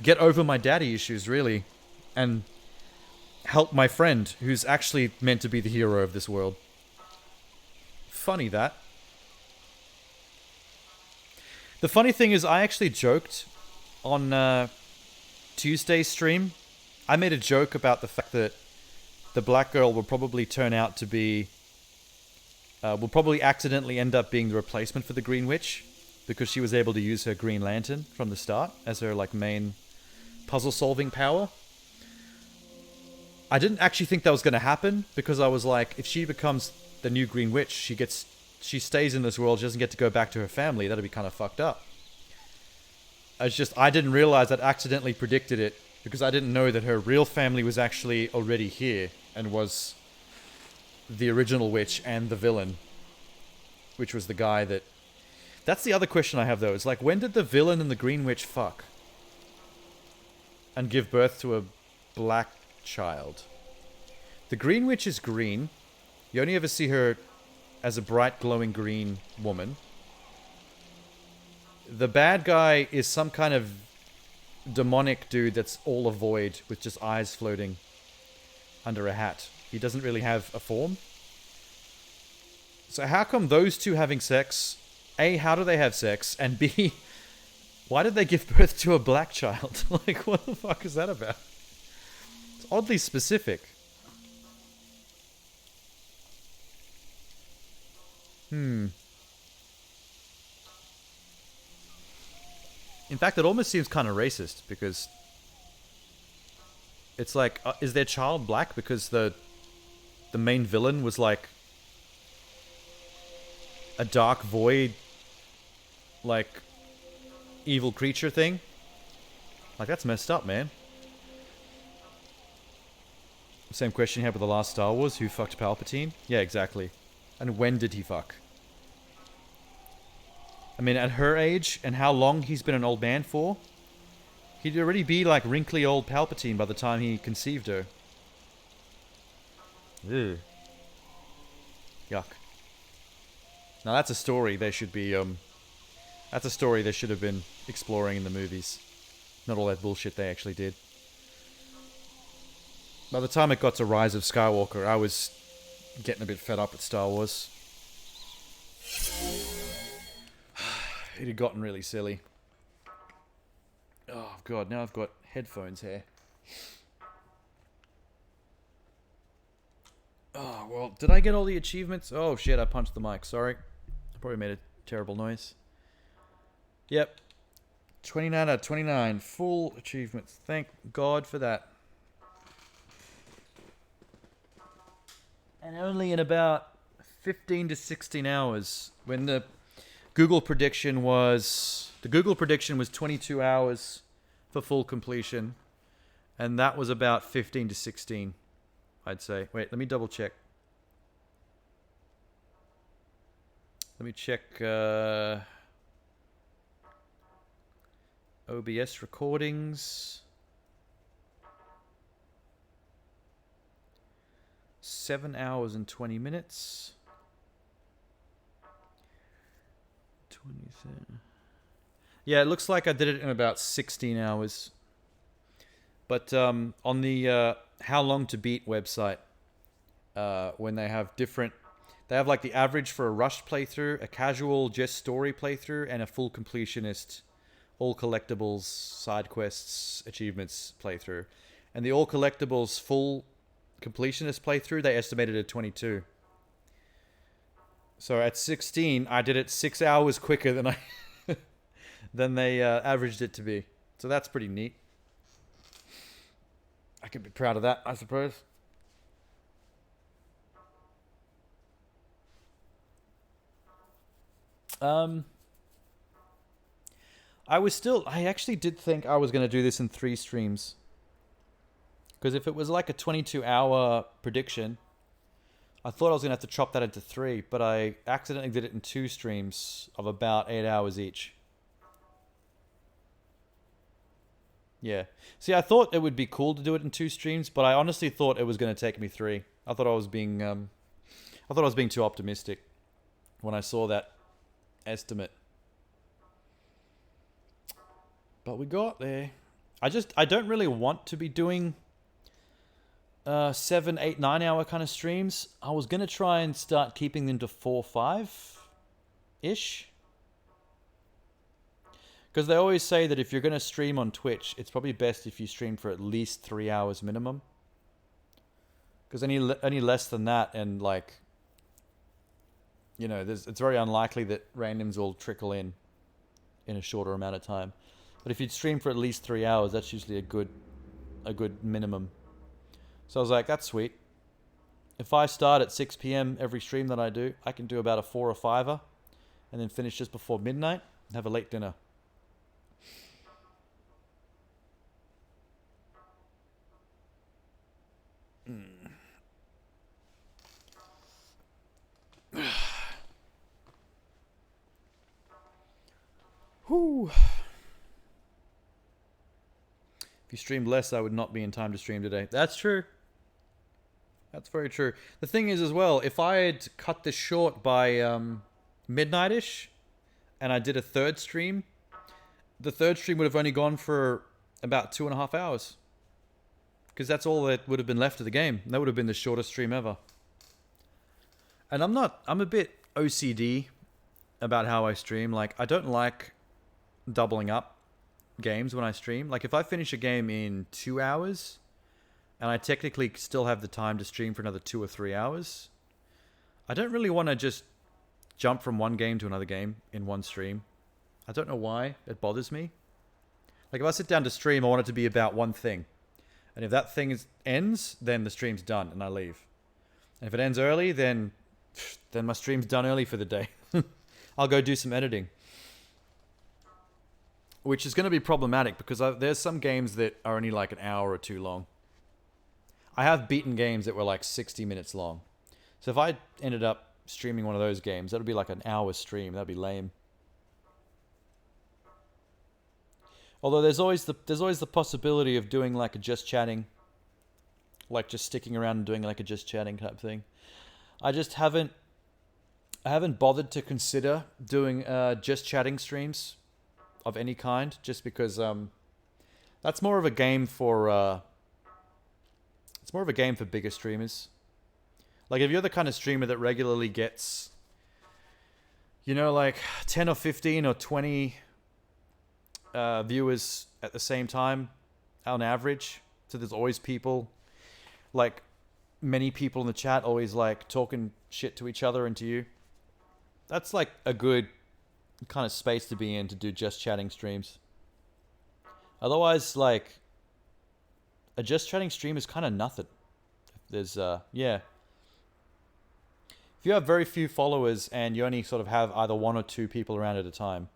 get over my daddy issues, really. And help my friend, who's actually meant to be the hero of this world. Funny, that. The funny thing is, I actually joked on Tuesday's stream. I made a joke about the fact that the black girl will probably turn out to be... will probably accidentally end up being the replacement for the Green Witch, because she was able to use her Green Lantern from the start as her like main puzzle-solving power. I didn't actually think that was going to happen, because I was like, if she becomes the new Green Witch, she stays in this world, she doesn't get to go back to her family. That'd be kind of fucked up. I didn't realize I'd accidentally predicted it, because I didn't know that her real family was actually already here and was the original witch and the villain, which was the guy that... That's the other question I have, though. It's like, when did the villain and the Green Witch fuck? And give birth to a black child? The Green Witch is green. You only ever see her as a bright, glowing green woman. The bad guy is some kind of demonic dude that's all a void with just eyes floating under a hat. He doesn't really have a form. So how come those two having sex... A, how do they have sex? And B, why did they give birth to a black child? Like, what the fuck is that about? It's oddly specific. In fact, it almost seems kind of racist, because it's like, is their child black because the main villain was like a dark void, like, evil creature thing? Like, that's messed up, man. Same question you had with the last Star Wars. Who fucked Palpatine? Yeah, exactly. And when did he fuck? I mean, at her age, and how long he's been an old man for, he'd already be like wrinkly old Palpatine by the time he conceived her. Ew. Yuck. Now that's a story they should be, that's a story they should have been exploring in the movies. Not all that bullshit they actually did. By the time it got to Rise of Skywalker, I was getting a bit fed up with Star Wars. It had gotten really silly. Oh god, now I've got headphones here. Oh, well, did I get all the achievements? Oh shit, I punched the mic, sorry. I probably made a terrible noise. Yep. 29 out of 29. Full achievements. Thank God for that. And only in about 15 to 16 hours, when the Google prediction was... The Google prediction was 22 hours for full completion. And that was about 15 to 16, I'd say. Wait, let me double check. Let me check... OBS recordings. 7 hours and 20 minutes. 27. Yeah, it looks like I did it in about 16 hours. But on the How Long to Beat website, when they have different... They have like the average for a rushed playthrough, a casual just story playthrough, and a full completionist, all collectibles, side quests, achievements playthrough. And the all collectibles full completionist playthrough, they estimated at 22. So at 16, I did it 6 hours quicker than than they averaged it to be. So that's pretty neat. I could be proud of that, I suppose. I actually did think I was going to do this in 3 streams. Because if it was like a 22-hour prediction, I thought I was going to have to chop that into 3, but I accidentally did it in 2 streams of about 8 hours each. Yeah. See, I thought it would be cool to do it in 2 streams, but I honestly thought it was going to take me 3. I thought I was being too optimistic when I saw that estimate. But we got there. I don't really want to be doing 7, 8, 9 hour kind of streams. I was going to try and start keeping them to 4, 5-ish. Because they always say that if you're going to stream on Twitch, it's probably best if you stream for at least 3 hours minimum. Because any less than that, and like, you know, it's very unlikely that randoms will trickle in a shorter amount of time. But if you'd stream for at least 3 hours, that's usually a good minimum. So I was like, that's sweet. If I start at 6 p.m. every stream that I do, I can do about a 4 or 5er, and then finish just before midnight and have a late dinner. Whew. If you streamed less, I would not be in time to stream today. That's true. That's very true. The thing is as well, if I had cut this short by midnight-ish, and I did a third stream, the third stream would have only gone for about 2.5 hours. Because that's all that would have been left of the game. That would have been the shortest stream ever. And I'm a bit OCD about how I stream. Like, I don't like doubling up games when I stream. Like, if I finish a game in 2 hours, and I technically still have the time to stream for another 2 or 3 hours, I don't really want to just jump from one game to another game in one stream. I don't know why. It bothers me. Like, if I sit down to stream, I want it to be about one thing. And if that thing ends, then the stream's done and I leave. And if it ends early, then my stream's done early for the day. I'll go do some editing. Which is going to be problematic because there's some games that are only like an hour or two long. I have beaten games that were like 60 minutes long. So if I ended up streaming one of those games, that would be like an hour stream. That'd be lame. Although there's always the possibility of doing like a just chatting, like just sticking around and doing like a just chatting type thing. I haven't bothered to consider doing just chatting streams of any kind, just because that's more of a game for bigger streamers. Like if you're the kind of streamer that regularly gets, like 10 or 15 or 20 viewers at the same time on average, so there's always people, like many people in the chat always like talking shit to each other and to you, that's like a good kind of space to be in to do just chatting streams. Otherwise, like a just chatting stream is kind of nothing. There's if you have very few followers and you only sort of have either one or two people around at a time,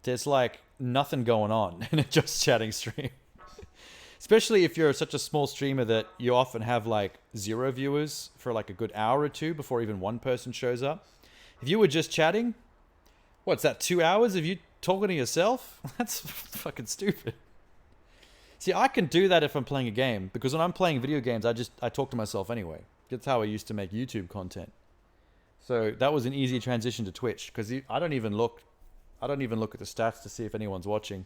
there's like nothing going on in a just chatting stream. Especially if you're such a small streamer that you often have like 0 viewers for like a good hour or two before even one person shows up. If you were just chatting, what's that, 2 hours of you talking to yourself? That's fucking stupid. See, I can do that if I'm playing a game, because when I'm playing video games, I talk to myself anyway. That's how I used to make YouTube content. So that was an easy transition to Twitch, because I don't even look at the stats to see if anyone's watching.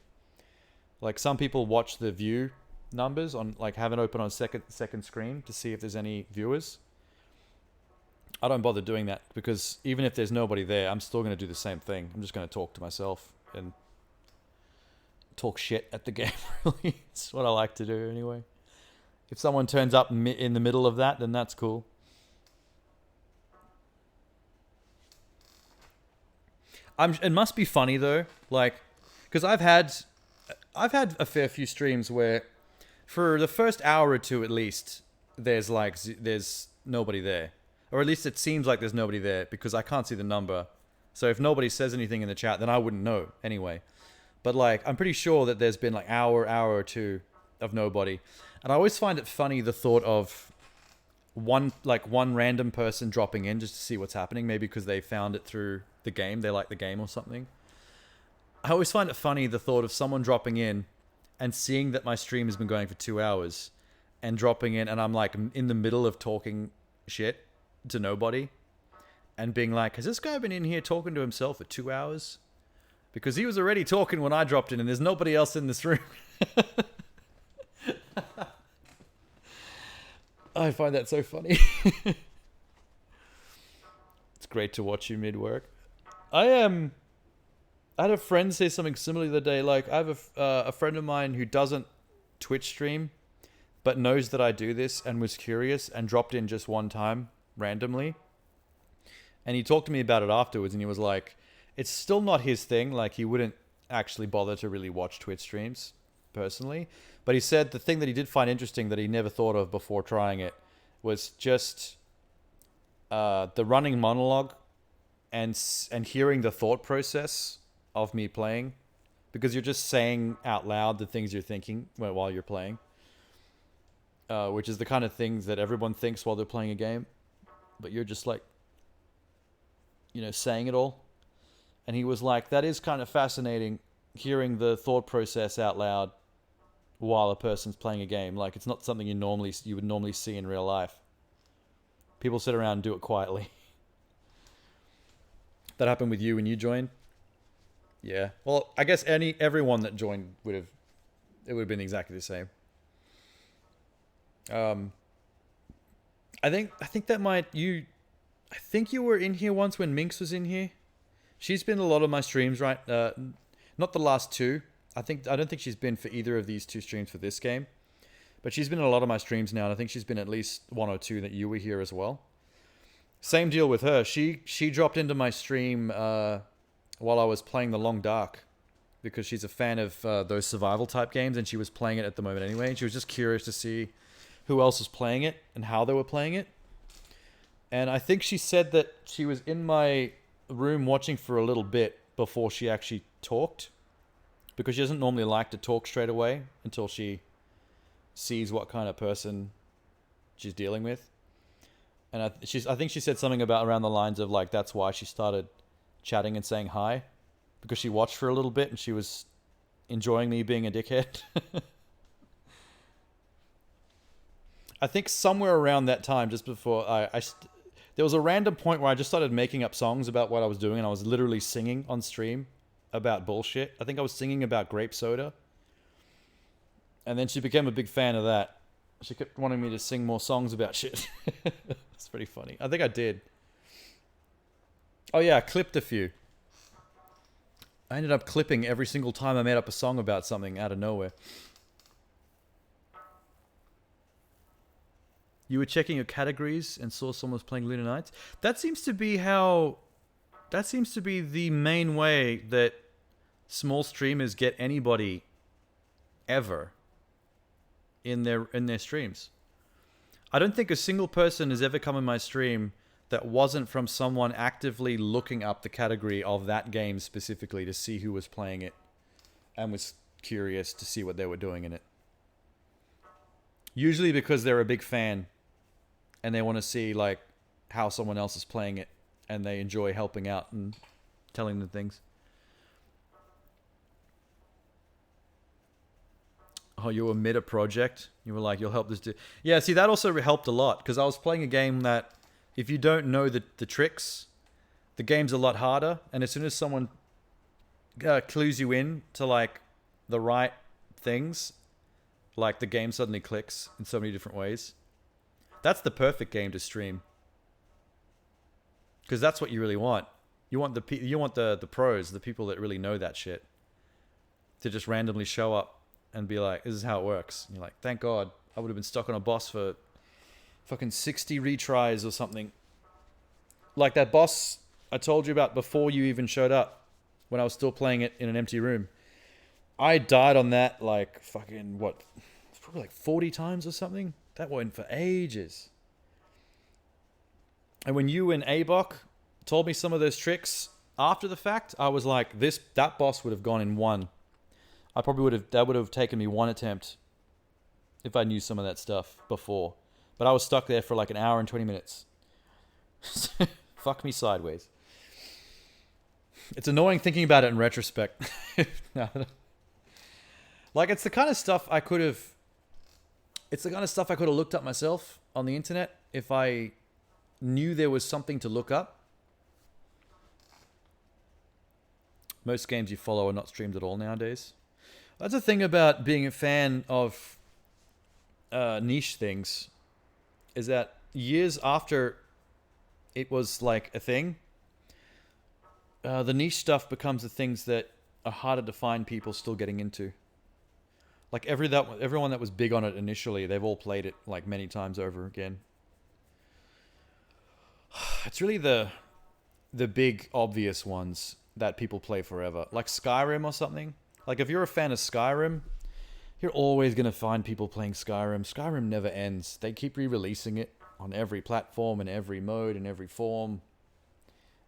Like some people watch the view numbers on, like have it open on second screen to see if there's any viewers. I don't bother doing that because even if there's nobody there, I'm still going to do the same thing. I'm just going to talk to myself and talk shit at the game, really. It's what I like to do anyway. If someone turns up in the middle of that, then that's cool. It must be funny though, like, because I've had a fair few streams where, for the first hour or two at least, there's nobody there, or at least it seems like there's nobody there because I can't see the number. So if nobody says anything in the chat, then I wouldn't know anyway. But like, I'm pretty sure that there's been like hour or two of nobody, and I always find it funny the thought of one random person dropping in just to see what's happening, maybe because they found it through the game, they like the game or something. I always find it funny the thought of someone dropping in and seeing that my stream has been going for 2 hours and dropping in, and I'm like in the middle of talking shit to nobody and being like, has this guy been in here talking to himself for 2 hours? Because he was already talking when I dropped in and there's nobody else in this room. I find that so funny. It's great to watch you mid-work. I had a friend say something similar the other day. Like, I have a friend of mine who doesn't Twitch stream, but knows that I do this and was curious and dropped in just one time randomly. And he talked to me about it afterwards, and he was like, it's still not his thing. Like, he wouldn't actually bother to really watch Twitch streams personally. But he said the thing that he did find interesting that he never thought of before trying it was just the running monologue and hearing the thought process of me playing, because you're just saying out loud the things you're thinking while you're playing, which is the kind of things that everyone thinks while they're playing a game, but you're just like, saying it all. And he was like, that is kind of fascinating, hearing the thought process out loud while a person's playing a game. Like, it's not something you would normally see in real life. People sit around and do it quietly. That happened with you when you joined? Yeah. Well, I guess everyone that joined would have been exactly the same. I think that might I think you were in here once when Minx was in here. She's been in a lot of my streams, right? Not the last two. I don't think she's been for either of these two streams for this game. But she's been in a lot of my streams now, and I think she's been at least one or two that you were here as well. Same deal with her. She dropped into my stream while I was playing The Long Dark, because she's a fan of those survival type games, and she was playing it at the moment anyway. And she was just curious to see who else was playing it and how they were playing it. And I think she said that she was in my room watching for a little bit before she actually talked, because she doesn't normally like to talk straight away until she sees what kind of person she's dealing with. And I think she said something about around the lines of like, that's why she started chatting and saying hi, because she watched for a little bit and she was enjoying me being a dickhead. I think somewhere around that time, just before there was a random point where I just started making up songs about what I was doing, and I was literally singing on stream about bullshit. I think I was singing about grape soda. And then she became a big fan of that. She kept wanting me to sing more songs about shit. It's pretty funny. I think I did. Oh yeah, I clipped a few. I ended up clipping every single time I made up a song about something out of nowhere. You were checking your categories and saw someone was playing Lunar Nights. That seems to be the main way that small streamers get anybody ever in their streams. I don't think a single person has ever come in my stream that wasn't from someone actively looking up the category of that game specifically to see who was playing it and was curious to see what they were doing in it. Usually because they're a big fan and they want to see like how someone else is playing it, and they enjoy helping out and telling them things. Oh, you were mid a project? You were like, you'll help this dude. Yeah, see, that also helped a lot, because I was playing a game that, if you don't know the tricks, the game's a lot harder, and as soon as someone clues you in to like the right things, like the game suddenly clicks in so many different ways. That's the perfect game to stream, because that's what you really want. You want the pros, the people that really know that shit, to just randomly show up and be like, this is how it works. And you're like, thank God, I would have been stuck on a boss for fucking 60 retries or something. Like that boss I told you about before you even showed up, when I was still playing it in an empty room. I died on that like fucking, probably like 40 times or something. That went for ages. And when you and Abok told me some of those tricks after the fact, I was like, that boss would have gone in one. That would have taken me one attempt if I knew some of that stuff before. But I was stuck there for like an hour and 20 minutes. Fuck me sideways. It's annoying thinking about it in retrospect. No. Like, it's the kind of stuff I could have looked up myself on the internet if I knew there was something to look up. Most games you follow are not streamed at all nowadays. That's the thing about being a fan of niche things, is that years after it was like a thing, the niche stuff becomes the things that are harder to find people still getting into. Like everyone that was big on it initially, they've all played it like many times over again. It's really the big obvious ones that people play forever, like Skyrim or something. Like if you're a fan of Skyrim, you're always going to find people playing Skyrim. Skyrim never ends. They keep re-releasing it on every platform and every mode and every form,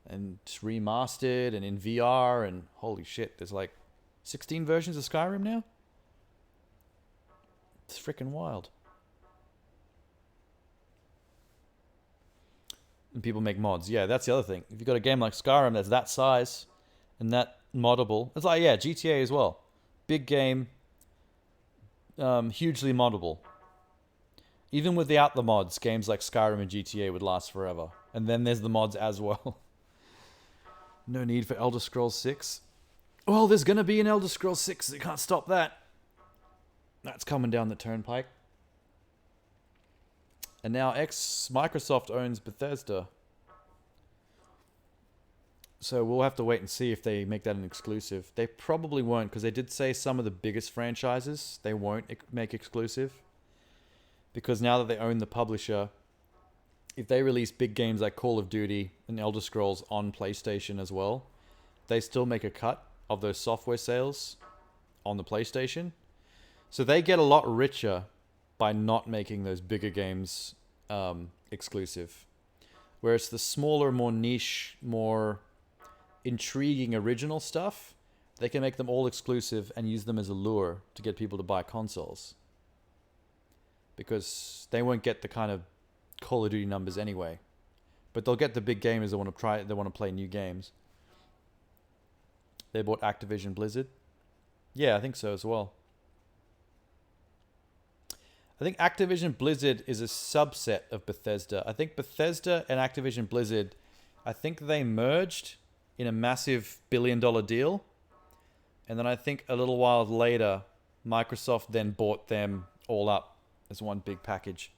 and it's remastered and in VR, and holy shit, there's like 16 versions of Skyrim now. It's freaking wild. And people make mods. Yeah, that's the other thing. If you've got a game like Skyrim that's that size, And that moddable. It's like, yeah, GTA as well. Big game, hugely moddable. Even without the mods, games like Skyrim and GTA would last forever. And then there's the mods as well. No need for Elder Scrolls 6. Well, there's going to be an Elder Scrolls 6. You can't stop that. That's coming down the turnpike. And now Microsoft owns Bethesda. So we'll have to wait and see if they make that an exclusive. They probably won't, because they did say some of the biggest franchises they won't make exclusive. Because now that they own the publisher, if they release big games like Call of Duty and Elder Scrolls on PlayStation as well, they still make a cut of those software sales on the PlayStation. So they get a lot richer by not making those bigger games exclusive. Whereas the smaller, more niche, more intriguing original stuff, they can make them all exclusive and use them as a lure to get people to buy consoles. Because they won't get the kind of Call of Duty numbers anyway. But they'll get the big gamers that want to play new games. They bought Activision Blizzard. Yeah, I think so as well. I think Activision Blizzard is a subset of Bethesda. I think Bethesda and Activision Blizzard, I think they merged in a massive billion-dollar deal. And then I think a little while later, Microsoft then bought them all up as one big package.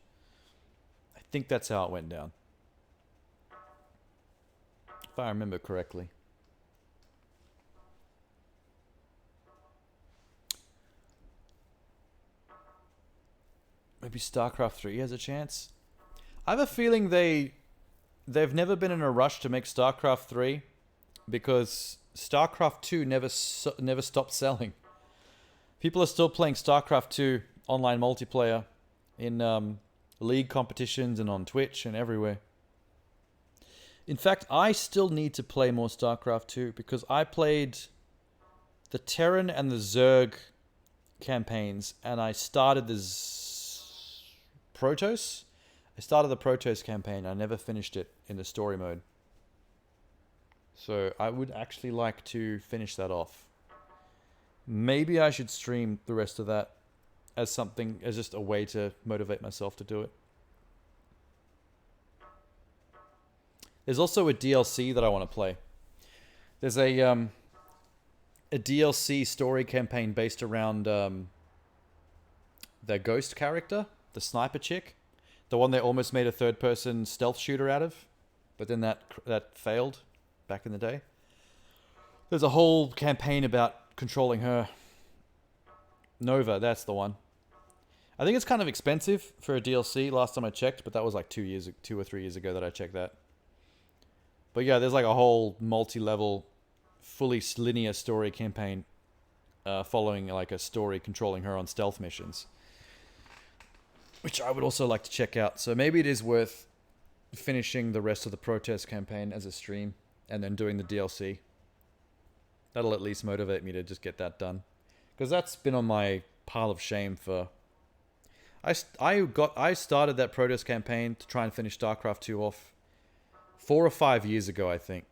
I think that's how it went down. If I remember correctly. Maybe StarCraft 3 has a chance. I have a feeling they've never been in a rush to make StarCraft 3 because StarCraft 2 never stopped selling. People are still playing StarCraft 2 online multiplayer in league competitions and on Twitch and everywhere. In fact, I still need to play more StarCraft 2 because I played the Terran and the Zerg campaigns and I started the Protoss. I started the Protoss campaign. I never finished it in the story mode. So I would actually like to finish that off. Maybe I should stream the rest of that as just a way to motivate myself to do it. There's also a DLC that I want to play. There's a DLC story campaign based around their ghost character, the sniper chick, the one they almost made a third-person stealth shooter out of, but then that failed back in the day. There's a whole campaign about controlling her. Nova, that's the one. I think it's kind of expensive for a DLC last time I checked, but that was like 2 or 3 years ago that I checked that. But yeah, there's like a whole multi-level, fully linear story campaign following like a story controlling her on stealth missions, which I would also like to check out. So maybe it is worth finishing the rest of the Protest campaign as a stream and then doing the DLC. That'll at least motivate me to just get that done. Because that's been on my pile of shame for... I started that Protest campaign to try and finish StarCraft 2 off 4 or 5 years ago, I think.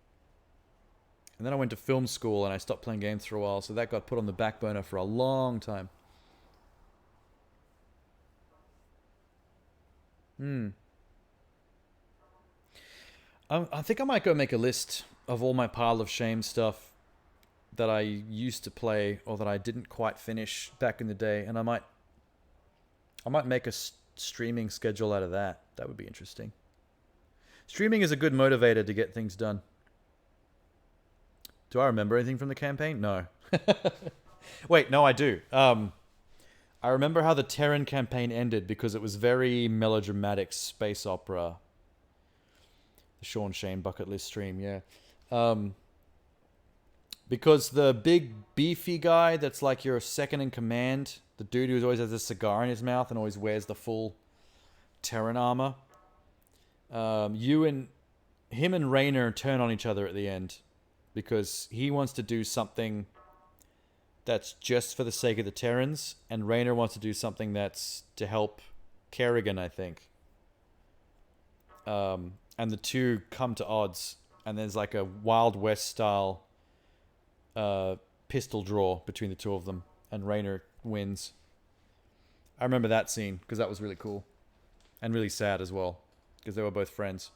And then I went to film school and I stopped playing games for a while, so that got put on the back burner for a long time. I think I might go make a list of all my pile of shame stuff that I used to play or that I didn't quite finish back in the day, and I might make a streaming schedule out of that. That would be interesting. Streaming is a good motivator to get things done. Do I remember anything from the campaign? No. Wait, no, I do. I remember how the Terran campaign ended because it was very melodramatic space opera. The Sean Shane bucket list stream, yeah. Because the big beefy guy that's like your second in command, the dude who always has a cigar in his mouth and always wears the full Terran armor, him and Raynor turn on each other at the end because he wants to do something that's just for the sake of the Terrans, and Raynor wants to do something that's to help Kerrigan, I think. And the two come to odds, and there's like a Wild West style pistol draw between the two of them, and Raynor wins. I remember that scene because that was really cool and really sad as well because they were both friends.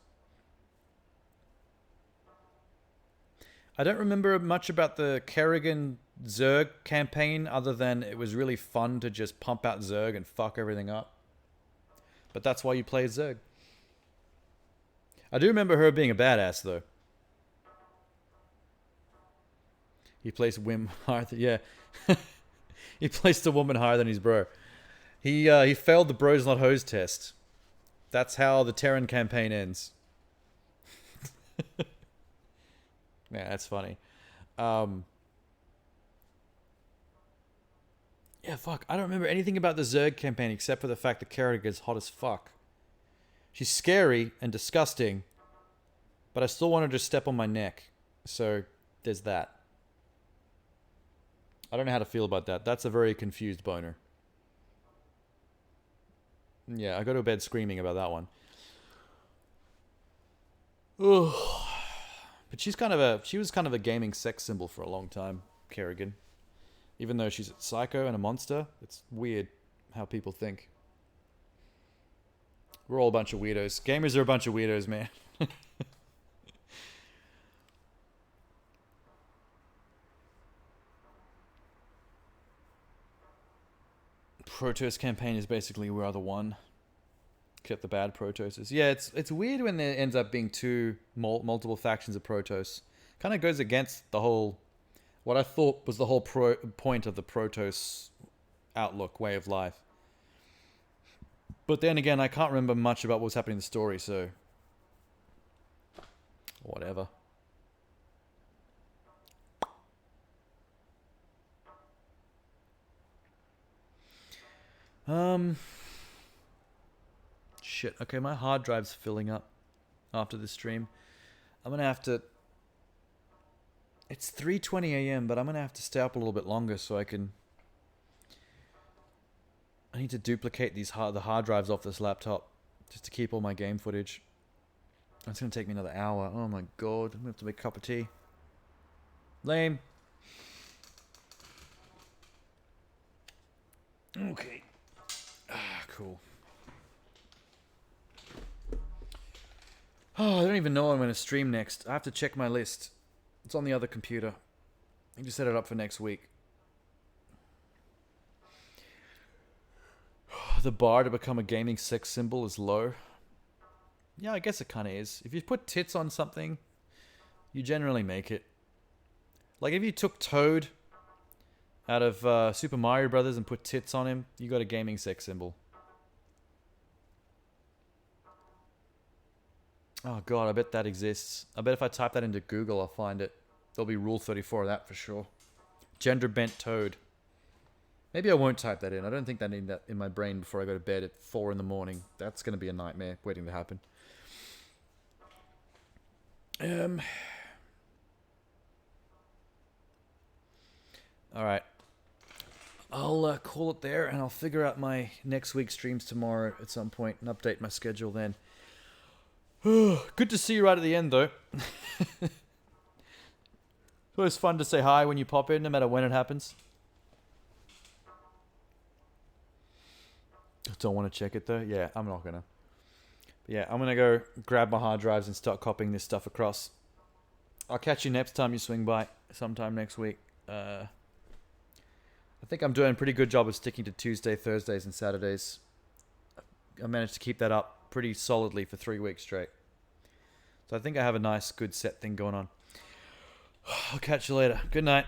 I don't remember much about the Kerrigan Zerg campaign other than it was really fun to just pump out Zerg and fuck everything up. But that's why you play Zerg. I do remember her being a badass though. He placed Wim higher than, yeah. He placed a woman higher than his bro. He failed the bros not hoes test. That's how the Terran campaign ends. Yeah, that's funny. Yeah, fuck. I don't remember anything about the Zerg campaign except for the fact that Kerrigan's hot as fuck. She's scary and disgusting, but I still want her to step on my neck. So, there's that. I don't know how to feel about that. That's a very confused boner. Yeah, I go to bed screaming about that one. Ugh. But she was kind of a gaming sex symbol for a long time, Kerrigan. Even though she's a psycho and a monster, it's weird how people think. We're all a bunch of weirdos. Gamers are a bunch of weirdos, man. Protoss campaign is basically we are the one. Except the bad Protosses. Yeah, it's weird when there ends up being multiple factions of Protoss. Kind of goes against the whole, what I thought was the whole point of the Protoss outlook, way of life. But then again, I can't remember much about what's happening in the story, so whatever. Shit. Okay, my hard drive's filling up after this stream. I'm gonna have to... It's 3:20 a.m., but I'm gonna have to stay up a little bit longer so I can... I need to duplicate the hard drives off this laptop just to keep all my game footage. It's gonna take me another hour. Oh my god, I'm gonna have to make a cup of tea. Lame. Okay. Cool. Oh, I don't even know when I'm going to stream next. I have to check my list. It's on the other computer. I need to set it up for next week. The bar to become a gaming sex symbol is low. Yeah, I guess it kind of is. If you put tits on something, you generally make it. Like if you took Toad out of Super Mario Brothers and put tits on him, you got a gaming sex symbol. Oh god, I bet that exists. I bet if I type that into Google, I'll find it. There'll be Rule 34 of that for sure. Gender bent toad. Maybe I won't type that in. I don't think I need that in my brain before I go to bed at 4 in the morning. That's going to be a nightmare waiting to happen. Alright. I'll call it there, and I'll figure out my next week's streams tomorrow at some point and update my schedule then. Good to see you right at the end, though. It's always fun to say hi when you pop in, no matter when it happens. Don't want to check it, though? Yeah, I'm not gonna. But yeah, I'm gonna go grab my hard drives and start copying this stuff across. I'll catch you next time you swing by, sometime next week. I think I'm doing a pretty good job of sticking to Tuesday, Thursdays, and Saturdays. I managed to keep that up pretty solidly for 3 weeks straight. So I think I have a nice, good set thing going on. I'll catch you later. Good night.